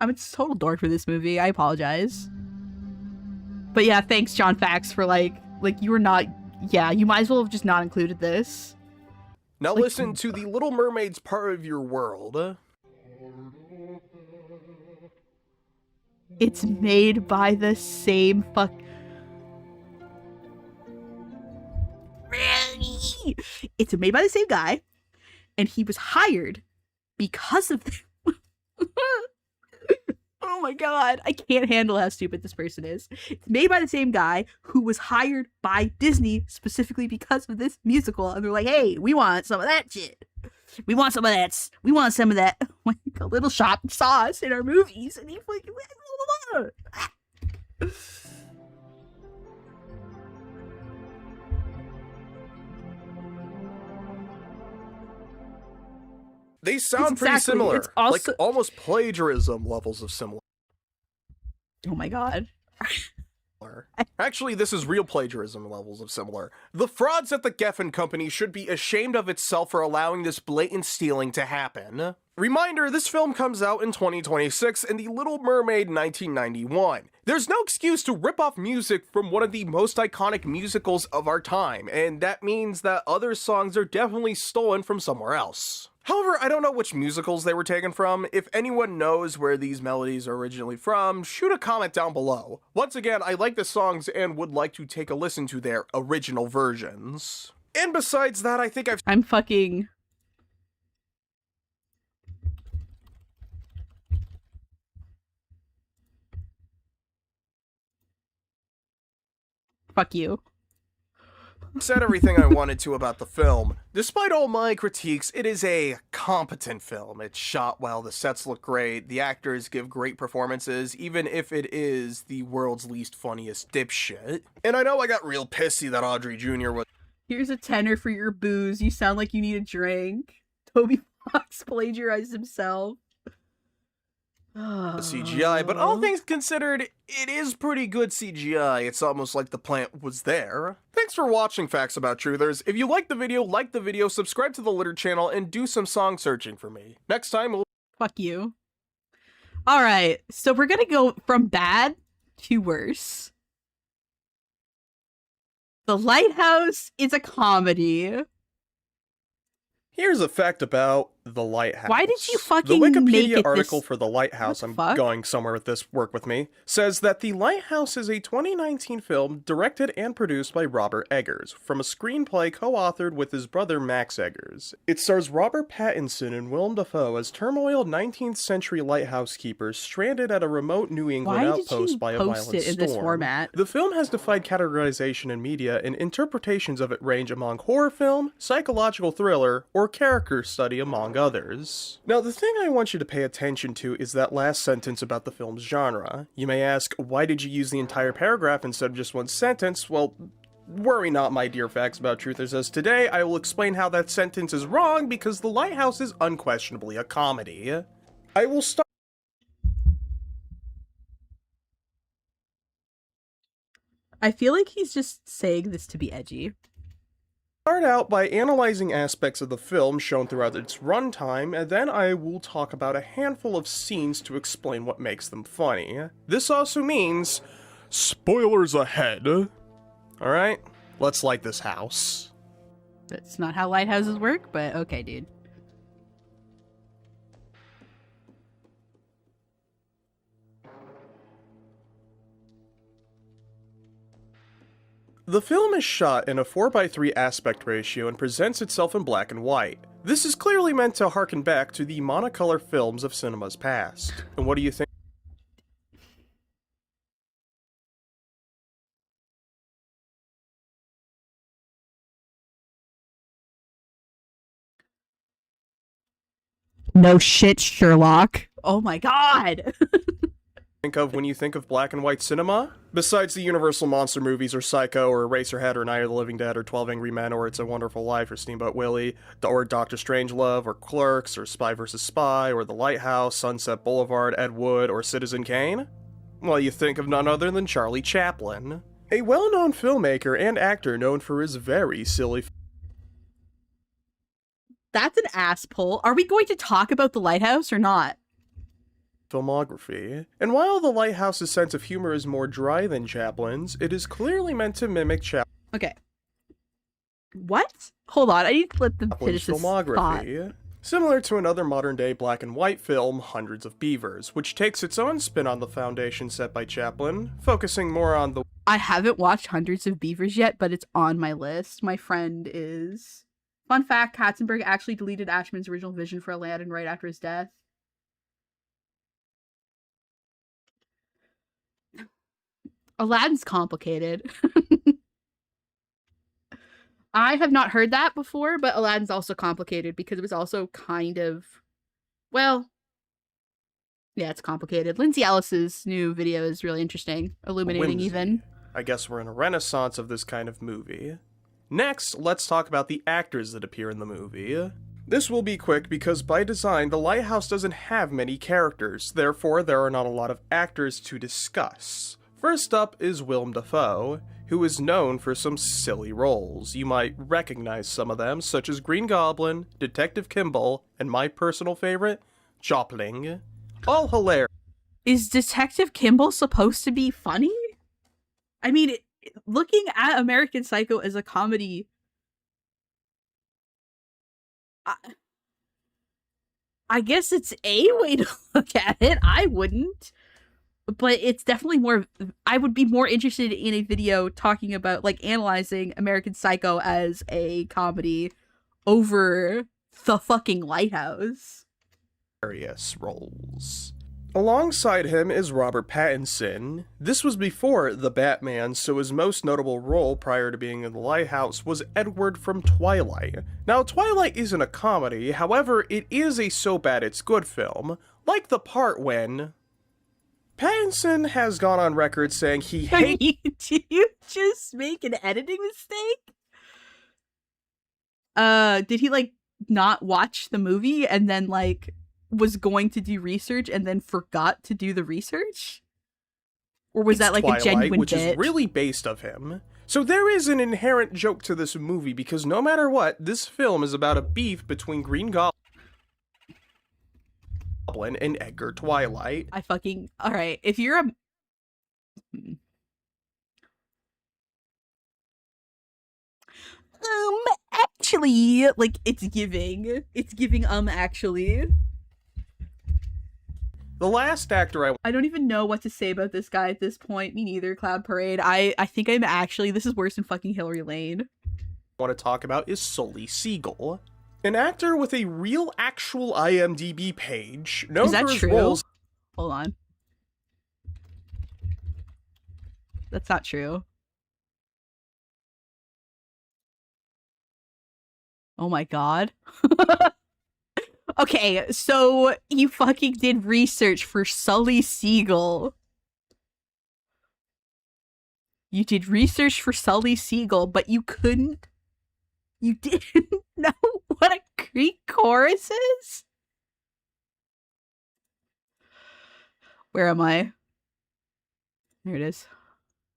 a total dork for this movie. I apologize. But yeah, thanks John Fax for like you were not, yeah, you might as well have just not included this. Now listen to the Little Mermaid's part of your world. It's made by the same It's made by the same guy, and he was hired because of Oh my god, I can't handle how stupid this person is. It's made by the same guy who was hired by Disney specifically because of this musical, and they're like, hey, we want some of that shit. We want some of that like a little shop sauce in our movies, and he fucking They sound pretty similar. It's also, like almost plagiarism levels of similar. Oh my god. Actually, this is real plagiarism levels of similar. The frauds at the Geffen Company should be ashamed of itself for allowing this blatant stealing to happen. Reminder, this film comes out in 2026 and The Little Mermaid 1991. There's no excuse to rip off music from one of the most iconic musicals of our time, and that means that other songs are definitely stolen from somewhere else. However, I don't know which musicals they were taken from. If anyone knows where these melodies are originally from, shoot a comment down below. Once again, I like the songs and would like to take a listen to their original versions. And besides that, I think I'm fucking... Fuck you. Said everything I wanted to about the film. Despite all my critiques, it is a competent film. It's shot well, the sets look great, the actors give great performances, even if it is the world's least funniest dipshit. And I know I got real pissy that Audrey Jr. was— Here's a tenner for your booze. You sound like you need a drink. Toby Fox plagiarized himself. CGI, but all things considered, it is pretty good CGI. It's almost like the plant was there. Thanks for watching Facts About Truthers. If you liked the video, subscribe to the Litter channel, and do some song searching for me. Next time, we'll— Fuck you. Alright, so we're gonna go from bad to worse. The Lighthouse is a comedy. Here's a fact about The Lighthouse. Why did you fucking The Wikipedia make it article this... for The Lighthouse, What I'm the fuck? going somewhere with this, work with me, says that The Lighthouse is a 2019 film directed and produced by Robert Eggers, from a screenplay co-authored with his brother Max Eggers. It stars Robert Pattinson and Willem Dafoe as turmoil 19th century lighthouse keepers stranded at a remote New England Why did outpost you by a post violent it in storm. this format? The film has defied categorization in media, and interpretations of it range among horror film, psychological thriller, or character study, among others. Now, the thing I want you to pay attention to is that last sentence about the film's genre. You may ask, why did you use the entire paragraph instead of just one sentence? Well, worry not, my dear facts about truthers, as today I will explain how that sentence is wrong because The Lighthouse is unquestionably a comedy. I will start I feel like he's just saying this to be edgy. out by analyzing aspects of the film shown throughout its runtime, and then I will talk about a handful of scenes to explain what makes them funny. This also means spoilers ahead. Alright, let's light this house. That's not how lighthouses work, but okay, dude. The film is shot in a 4:3 aspect ratio and presents itself in black and white. This is clearly meant to harken back to the monocolor films of cinema's past. And what do you think? No shit, Sherlock. Oh my god. Think of when you think of black and white cinema? Besides the Universal monster movies or Psycho or Eraserhead or Night of the Living Dead or 12 Angry Men or It's a Wonderful Life or Steamboat Willie or Doctor Strangelove or Clerks or Spy vs. Spy or The Lighthouse, Sunset Boulevard, Ed Wood or Citizen Kane? Well, you think of none other than Charlie Chaplin, a well-known filmmaker and actor known for his very silly That's an ass pull. Are we going to talk about the lighthouse or not? filmography. And while The Lighthouse's sense of humor is more dry than Chaplin's, it is clearly meant to mimic Okay. What? Hold on, I need to let them Chaplin's finish this thought. filmography. Similar to another modern-day black and white film, Hundreds of Beavers, which takes its own spin on the foundation set by Chaplin, focusing more on the I haven't watched Hundreds of Beavers yet, but it's on my list. My friend is... Fun fact, Katzenberg actually deleted Ashman's original vision for Aladdin right after his death. Aladdin's complicated. I have not heard that before, but Aladdin's also complicated because it was also kind of... Well... Yeah, it's complicated. Lindsay Ellis's new video is really interesting. Illuminating, whimsy. even. I guess we're in a renaissance of this kind of movie. Next, let's talk about the actors that appear in the movie. This will be quick because by design, The Lighthouse doesn't have many characters, therefore there are not a lot of actors to discuss. First up is Willem Dafoe, who is known for some silly roles. You might recognize some of them, such as Green Goblin, Detective Kimball, and my personal favorite, Jopling. All hilarious. Is Detective Kimball supposed to be funny? I mean, looking at American Psycho as a comedy, I guess it's a way to look at it. I wouldn't. But it's definitely more... I would be more interested in a video talking about, like, analyzing American Psycho as a comedy over the fucking Lighthouse. Roles. Alongside him is Robert Pattinson. This was before The Batman, so his most notable role prior to being in The Lighthouse was Edward from Twilight. Now, Twilight isn't a comedy, however, it is a so bad it's good film, like the part when... Pattinson has gone on record saying he hates... Did you just make an editing mistake? Did he, like, not watch the movie and then, like... was going to do research and then forgot to do the research? Or was that like Twilight, a genuine which bit? is really based of him. So there is an inherent joke to this movie because no matter what, this film is about a beef between Green Goblin and Edgar Twilight. Alright, if you're a Actually, like, it's giving, actually. The last actor I I don't even know what to say about this guy at this point. Me neither, Cloud Parade. I think I'm actually, this is worse than fucking Hillary Lane. want to talk about is Sully Siegel, an actor with a real actual IMDb page, known Is that for his true? roles. Hold on. That's not true. Oh my god. Okay, so you fucking did research for Sully Siegel. You did research for Sully Siegel, but you didn't know what a Greek chorus is? Where am I? There it is.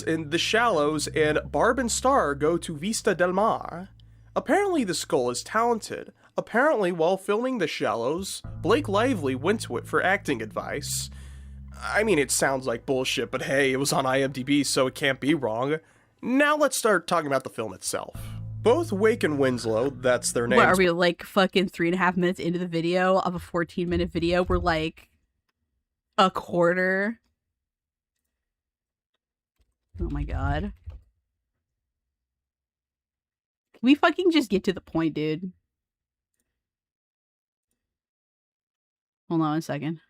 In The Shallows and Barb and Star go to Vista del Mar. Apparently the skull is talented. Apparently while filming The Shallows, Blake Lively went to it for acting advice. I mean, it sounds like bullshit, but hey, it was on IMDb, so it can't be wrong. Now let's start talking about the film itself. Both Wake and Winslow, that's their names. What, are we like fucking 3.5 minutes into the video of a 14-minute video? We're like a quarter. Oh my god. Can we fucking just get to the point, dude? Hold on a second.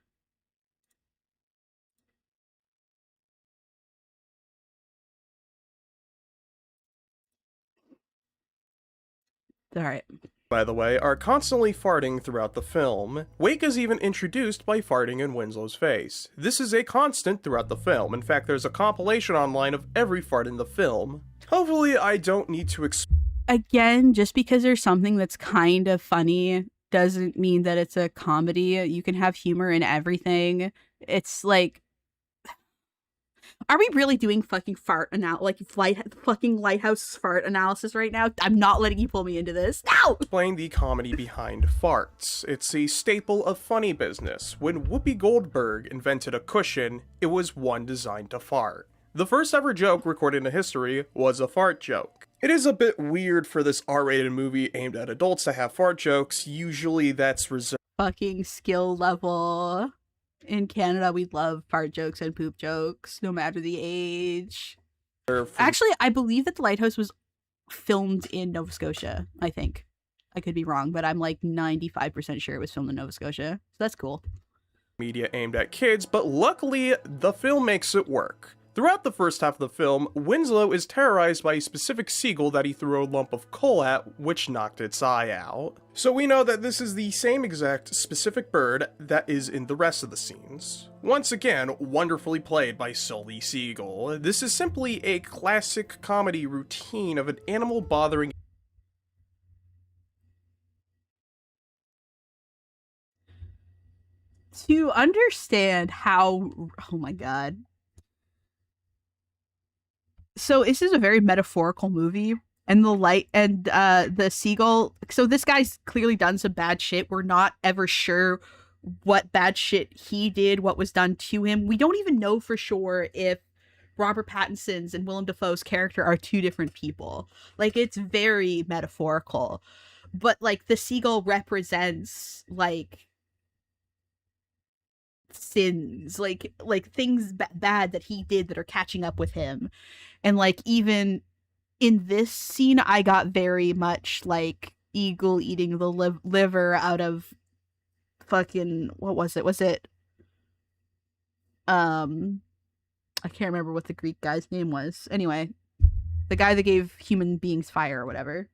Alright. By the way, are constantly farting throughout the film. Wake is even introduced by farting in Winslow's face. This is a constant throughout the film. In fact, there's a compilation online of every fart in the film. Hopefully, I don't need to Again, just because there's something that's kind of funny doesn't mean that it's a comedy. You can have humor in everything. It's like, are we really doing fucking fucking Lighthouse fart analysis right now? I'm not letting you pull me into this. No! explain the comedy behind farts. It's a staple of funny business. When Whoopi Goldberg invented a cushion, it was one designed to fart. The first ever joke recorded in history was a fart joke. It is a bit weird for this R-rated movie aimed at adults to have fart jokes. Usually that's reserved Fucking skill level. In Canada, we love fart jokes and poop jokes, no matter the age. for Actually, I believe that The Lighthouse was filmed in Nova Scotia, I think. I could be wrong, but I'm like 95% sure it was filmed in Nova Scotia. So that's cool. media aimed at kids, but luckily, the film makes it work. Throughout the first half of the film, Winslow is terrorized by a specific seagull that he threw a lump of coal at, which knocked its eye out. So we know that this is the same exact specific bird that is in the rest of the scenes. Once again, wonderfully played by Sully Siegel. This is simply a classic comedy routine of an animal bothering To understand how... Oh my god. So this is a very metaphorical movie, and the seagull. So this guy's clearly done some bad shit. We're not ever sure what bad shit he did, what was done to him. We don't even know for sure if Robert Pattinson's and Willem Dafoe's character are two different people. Like, it's very metaphorical, but like the seagull represents like sins, like things bad that he did that are catching up with him. And like, even in this scene, I got very much like Eagle eating the liver out of fucking, what was it I can't remember what the Greek guy's name was. Anyway, the guy that gave human beings fire or whatever,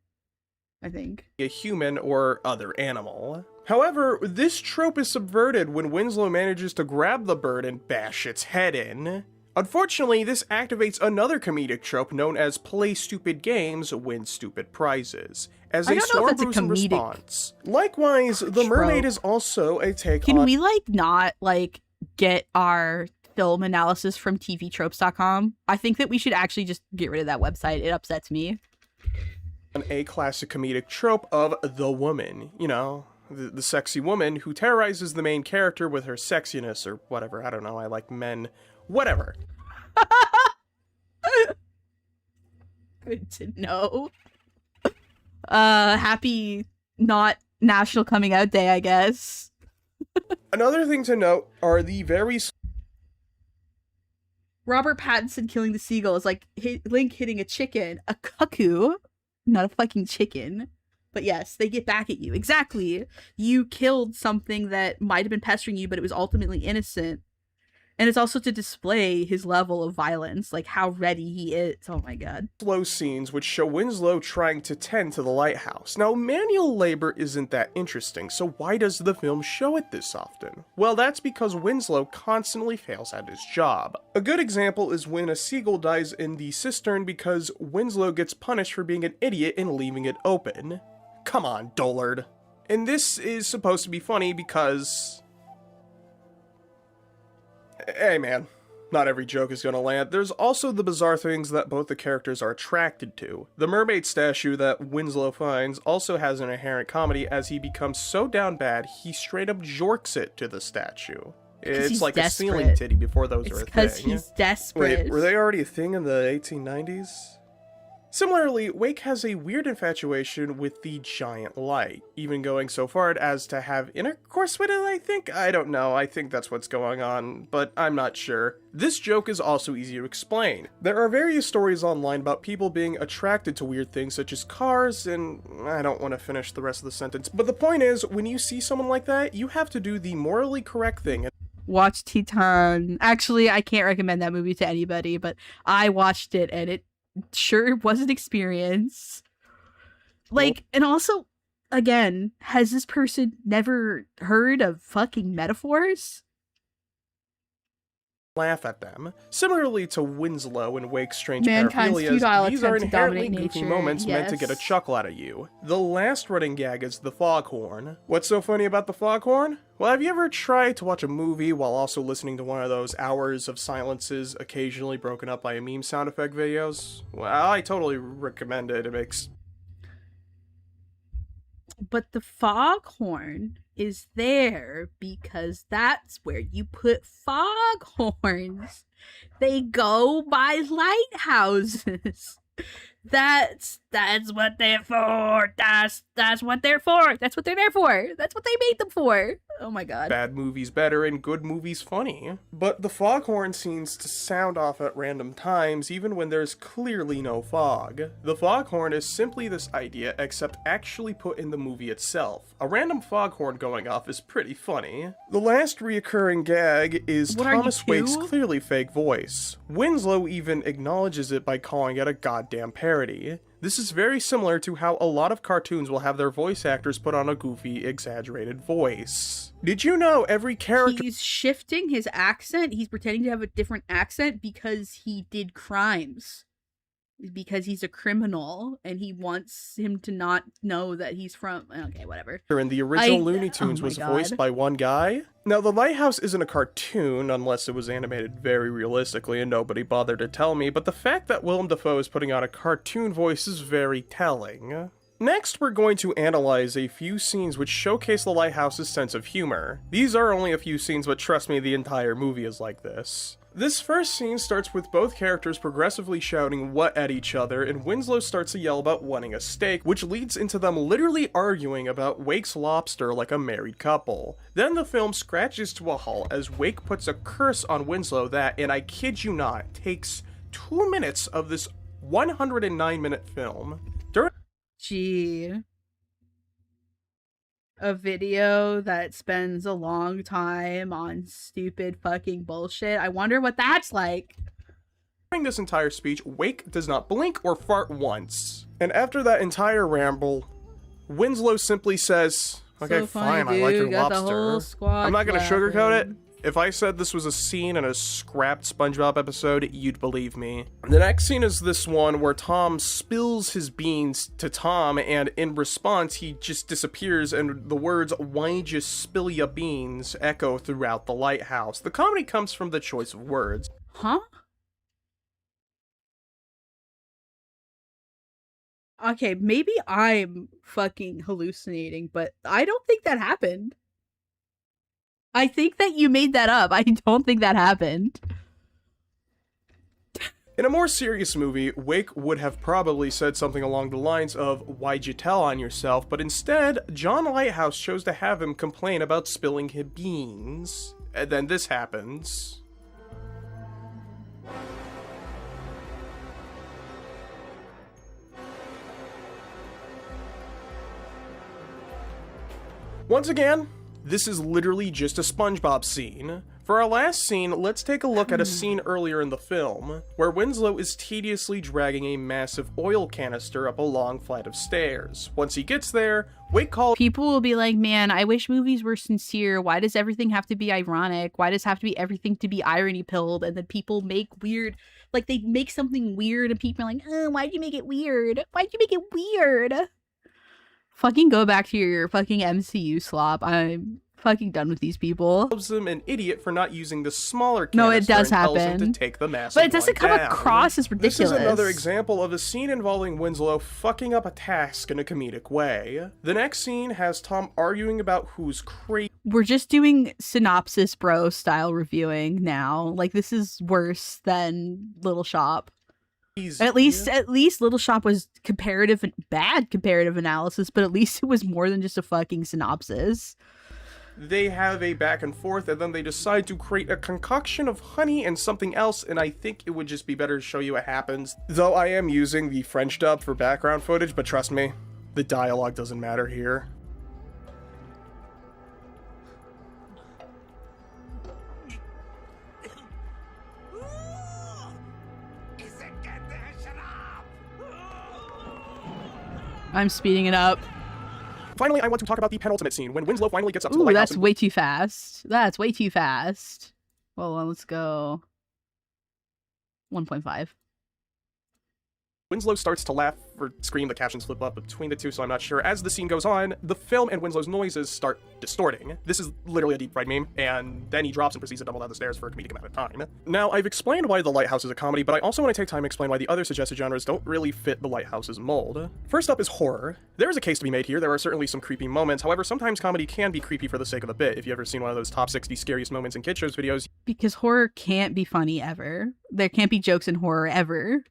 I think. a human or other animal. However, this trope is subverted when Winslow manages to grab the bird and bash its head in. Unfortunately, this activates another comedic trope known as play stupid games, win stupid prizes, as I a don't know if that's a Stormbrusen comedic response. Likewise, the mermaid trope. is also a take Can on we like not like get our film analysis from tvtropes.com? I think that we should actually just get rid of that website. It upsets me. a classic comedic trope of the woman, you know, the sexy woman who terrorizes the main character with her sexiness or whatever. I don't know, I like men. Whatever. Good to know. Happy not National Coming Out Day, I guess. Another thing to note are the very Robert Pattinson killing the seagull is like Link hitting a chicken, a cuckoo, not a fucking chicken. But yes, they get back at you. Exactly. You killed something that might have been pestering you, but it was ultimately innocent. And it's also to display his level of violence, like how ready he is. Oh my god. slow scenes which show Winslow trying to tend to the lighthouse. Now, manual labor isn't that interesting, so why does the film show it this often? Well, that's because Winslow constantly fails at his job. A good example is when a seagull dies in the cistern because Winslow gets punished for being an idiot and leaving it open. Come on, Dollard. And this is supposed to be funny because... Hey man, not every joke is gonna land. There's also the bizarre things that both the characters are attracted to. The mermaid statue that Winslow finds also has an inherent comedy as he becomes so down bad, he straight up jorks it to the statue. It's like desperate. a ceiling titty before those were a thing. Because he's desperate. Wait, were they already a thing in the 1890s? Similarly, Wake has a weird infatuation with the giant light, even going so far as to have intercourse with it, I think? I don't know, I think that's what's going on, but I'm not sure. This joke is also easy to explain. There are various stories online about people being attracted to weird things such as cars, and I don't want to finish the rest of the sentence, but the point is, when you see someone like that, you have to do the morally correct thing. Watch Titan. Actually, I can't recommend that movie to anybody, but I watched it and it sure was an experience. Like, and also, again, has this person never heard of fucking metaphors? Laugh at them. Similarly to Winslow and Wake's strange Mankind's paraphilias, futile these are attempt to inherently dominate goofy nature, moments meant to yes. get a chuckle out of you. The last running gag is the foghorn. What's so funny about the foghorn? Well, have you ever tried to watch a movie while also listening to one of those hours of silences occasionally broken up by a meme sound effect videos? Well, I totally recommend it. It makes... But the foghorn is there because that's where you put foghorns. They go by lighthouses. That's what they're for. That's what they're for. That's what they're there for. That's what they made them for. Oh my god. Bad movies better and good movies funny. But the foghorn seems to sound off at random times even when there's clearly no fog. The foghorn is simply this idea except actually put in the movie itself. A random foghorn going off is pretty funny. The last reoccurring gag is What, are you Thomas Wake's two? clearly fake voice. Winslow even acknowledges it by calling it a goddamn parody. This is very similar to how a lot of cartoons will have their voice actors put on a goofy, exaggerated voice. Did you know every character- He's shifting his accent. He's pretending to have a different accent because he did crimes. Because he's a criminal and he wants him to not know that he's from... Okay, whatever. in the original Looney Tunes was voiced by one guy. Now, the Lighthouse isn't a cartoon, unless it was animated very realistically and nobody bothered to tell me, but the fact that Willem Dafoe is putting on a cartoon voice is very telling. Next, we're going to analyze a few scenes which showcase the Lighthouse's sense of humor. These are only a few scenes, but trust me, the entire movie is like this. This first scene starts with both characters progressively shouting what at each other, and Winslow starts to yell about wanting a steak, which leads into them literally arguing about Wake's lobster like a married couple. Then the film scratches to a halt as Wake puts a curse on Winslow that, and I kid you not, takes 2 minutes of this 109-minute film. Gee. A video that spends a long time on stupid fucking bullshit. I wonder what that's like. During this entire speech, Wake does not blink or fart once. And after that entire ramble, Winslow simply says, okay, So funny, fine, I like your dude. Got the whole lobster. squad I'm not gonna sugarcoat it. laughing. If I said this was a scene in a scrapped SpongeBob episode, you'd believe me. The next scene is this one where Tom spills his beans to Tom, and in response, he just disappears, and the words, "Why'd you spill ya beans?" echo throughout the lighthouse. The comedy comes from the choice of words. Huh? Okay, maybe I'm fucking hallucinating, but I don't think that happened. I think that you made that up. I don't think that happened. In a more serious movie, Wake would have probably said something along the lines of, "Why'd you tell on yourself?" But instead, John Lighthouse chose to have him complain about spilling his beans. And then this happens. Once again, this is literally just a SpongeBob scene. For our last scene, let's take a look at a scene earlier in the film, where Winslow is tediously dragging a massive oil canister up a long flight of stairs. Once he gets there, Wake calls— People will be like, man, I wish movies were sincere. Why does everything have to be ironic? Why does it have to be everything to be irony pilled? And then people make weird, like they make something weird and people are like, oh, why'd you make it weird? Why'd you make it weird? Fucking go back to your fucking MCU slop. I'm fucking done with these people. him an idiot for not using the smaller canister. No, it does and tells him happen. to take the massive But it doesn't one come down. across as ridiculous. This is another example of a scene involving Winslow fucking up a task in a comedic way. The next scene has Tom arguing about who's crazy. We're just doing synopsis bro style reviewing now. Like, this is worse than Little Shop. At least Little Shop was bad comparative analysis, but at least it was more than just a fucking synopsis. They have a back and forth, and then they decide to create a concoction of honey and something else, and I think it would just be better to show you what happens. Though I am using the French dub for background footage, but trust me, the dialogue doesn't matter here. I'm speeding it up. Finally, I want to talk about the penultimate scene, when Winslow finally gets up to the Ooh, lighthouse. that's way too fast. That's way too fast. Hold on, let's go 1.5. Winslow starts to laugh or scream. The captions flip up between the two, so I'm not sure. As the scene goes on, the film and Winslow's noises start distorting. This is literally a deep fried meme, and then he drops and proceeds to double down the stairs for a comedic amount of time. Now, I've explained why The Lighthouse is a comedy, but I also want to take time to explain why the other suggested genres don't really fit The Lighthouse's mold. First up is horror. There is a case to be made here. There are certainly some creepy moments. However, sometimes comedy can be creepy for the sake of the bit. If you've ever seen one of those top 60 scariest moments in kid shows videos, Because horror can't be funny ever. There can't be jokes in horror ever.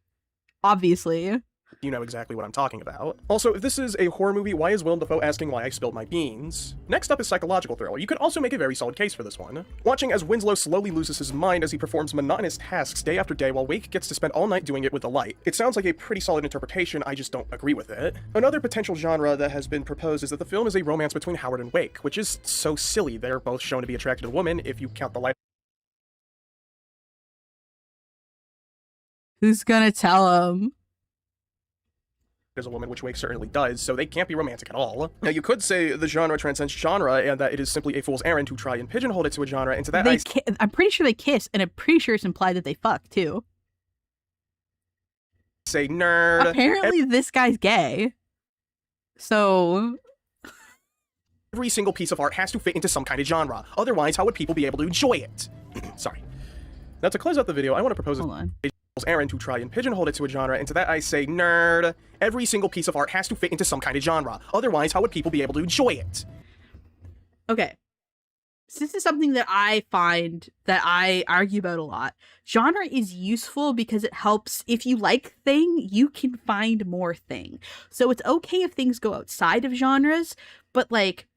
Obviously. you know exactly what I'm talking about. Also, if this is a horror movie, why is Willem Dafoe asking why I spilled my beans? Next up is psychological thriller. You could also make a very solid case for this one. Watching as Winslow slowly loses his mind as he performs monotonous tasks day after day while Wake gets to spend all night doing it with delight. It sounds like a pretty solid interpretation, I just don't agree with it. Another potential genre that has been proposed is that the film is a romance between Howard and Wake, which is so silly. They're both shown to be attracted to women if you count the light. Who's gonna tell him? As a woman, which Wake certainly does, so they can't be romantic at all. Now, you could say the genre transcends genre, and that it is simply a fool's errand to try and pigeonhole it to a genre, and to that I'm pretty sure they kiss, and I'm pretty sure it's implied that they fuck, too. say nerd. Apparently this guy's gay. So... Every single piece of art has to fit into some kind of genre. Otherwise, how would people be able to enjoy it? Sorry. Now, to close out the video, I want to propose Hold on. errand to try and pigeonhole it to a genre, and to that I say, nerd. Every single piece of art has to fit into some kind of genre. Otherwise, how would people be able to enjoy it? Okay. So this is something that I find that I argue about a lot. Genre is useful because it helps. If you like thing, you can find more thing. So it's okay if things go outside of genres, but like,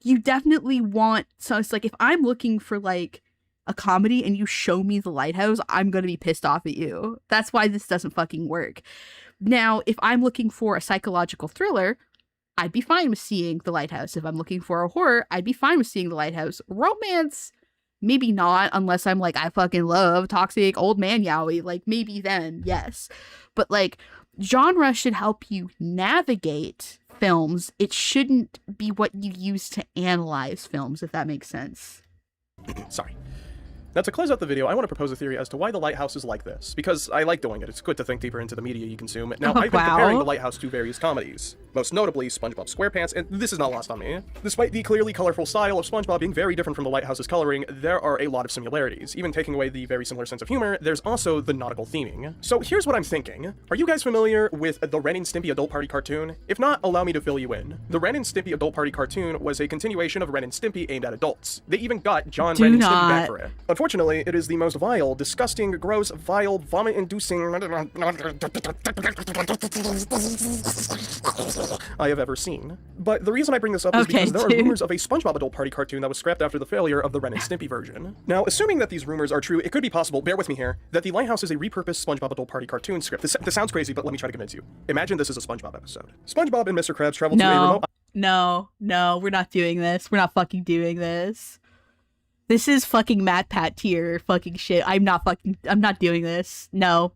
you definitely want, so it's like, if I'm looking for like a comedy and you show me The Lighthouse, I'm gonna be pissed off at you. That's why this doesn't fucking work. Now, if I'm looking for a psychological thriller, I'd be fine with seeing The Lighthouse. If I'm looking for a horror, I'd be fine with seeing The Lighthouse. Romance, maybe not, unless I'm like, I fucking love toxic old man yaoi. Like, maybe then, yes. But like, genre should help you navigate films. It shouldn't be what you use to analyze films, if that makes sense. Sorry. Now, to close out the video, I want to propose a theory as to why The Lighthouse is like this, because I like doing it. It's good to think deeper into the media you consume. Now, I've been comparing The Lighthouse to various comedies. most notably SpongeBob SquarePants, and this is not lost on me. Despite the clearly colorful style of SpongeBob being very different from the Lighthouse's coloring, there are a lot of similarities. Even taking away the very similar sense of humor, there's also the nautical theming. So here's what I'm thinking. Are you guys familiar with the Ren and Stimpy Adult Party cartoon? If not, allow me to fill you in. The Ren and Stimpy Adult Party cartoon was a continuation of Ren and Stimpy aimed at adults. They even got John Ren and Stimpy back for it. Unfortunately, it is the most vile, disgusting, gross, vile, vomit-inducing I have ever seen. But the reason I bring this up is because there are rumors of a SpongeBob Adult Party cartoon that was scrapped after the failure of the Ren and Stimpy version. Now, assuming that these rumors are true, it could be possible, bear with me here, that the Lighthouse is a repurposed SpongeBob Adult Party cartoon script. This sounds crazy, but let me try to convince you. Imagine this is a SpongeBob episode. SpongeBob and Mr. Krabs travel to a remote... No, we're not doing this. We're not fucking doing this. This is fucking MatPat tier fucking shit. I'm not doing this. No.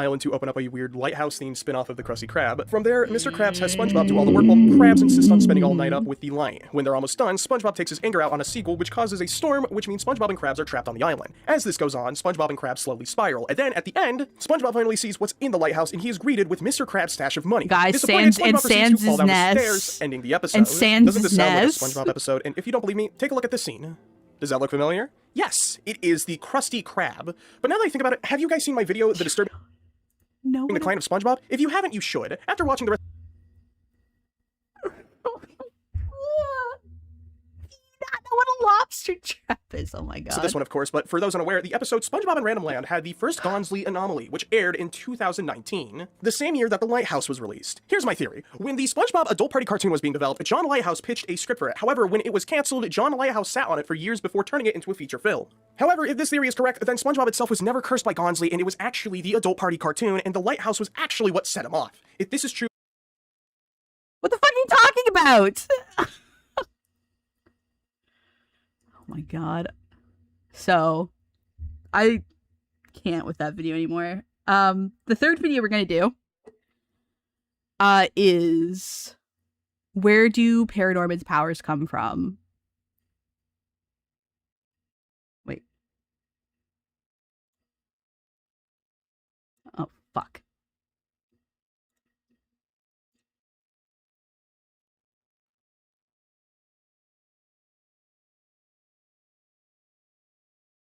Island to open up a weird Lighthouse-themed spin-off of the Krusty Krab. From there, Mr. Krabs has SpongeBob do all the work while Krabs insist on spending all night up with the lion. When they're almost done, SpongeBob takes his anger out on a seagull, which causes a storm, which means SpongeBob and Krabs are trapped on the island. As this goes on, SpongeBob and Krabs slowly spiral, and then, at the end, SpongeBob finally sees what's in the lighthouse, and he is greeted with Mr. Krabs' stash of money. Guys, Sans proceeds to fall down the nest. stairs, ending the episode. And Sans Doesn't this sound like a nest. SpongeBob episode? And if you don't believe me, take a look at this scene. Does that look familiar? Yes, it is the Krusty Krab. But now that I think about it, have you guys seen my video, The Disturbing Decline of SpongeBob? If you haven't, you should. After watching the rest... Not know what a lobster trap is. Oh my god. So this one, of course, but for those unaware, the episode SpongeBob and Random Land had the first Gonsley anomaly, which aired in 2019, the same year that The Lighthouse was released. Here's my theory. When the SpongeBob Adult Party cartoon was being developed, John Lighthouse pitched a script for it. However, when it was canceled, John Lighthouse sat on it for years before turning it into a feature film. However, if this theory is correct, then SpongeBob itself was never cursed by Gonsley, and it was actually the Adult Party cartoon, and The Lighthouse was actually what set him off. If this is true... What the fuck are you talking about? Oh my god. So, I can't with that video anymore. The third video we're gonna do is where do Paranorman's powers come from? Wait. Oh, fuck.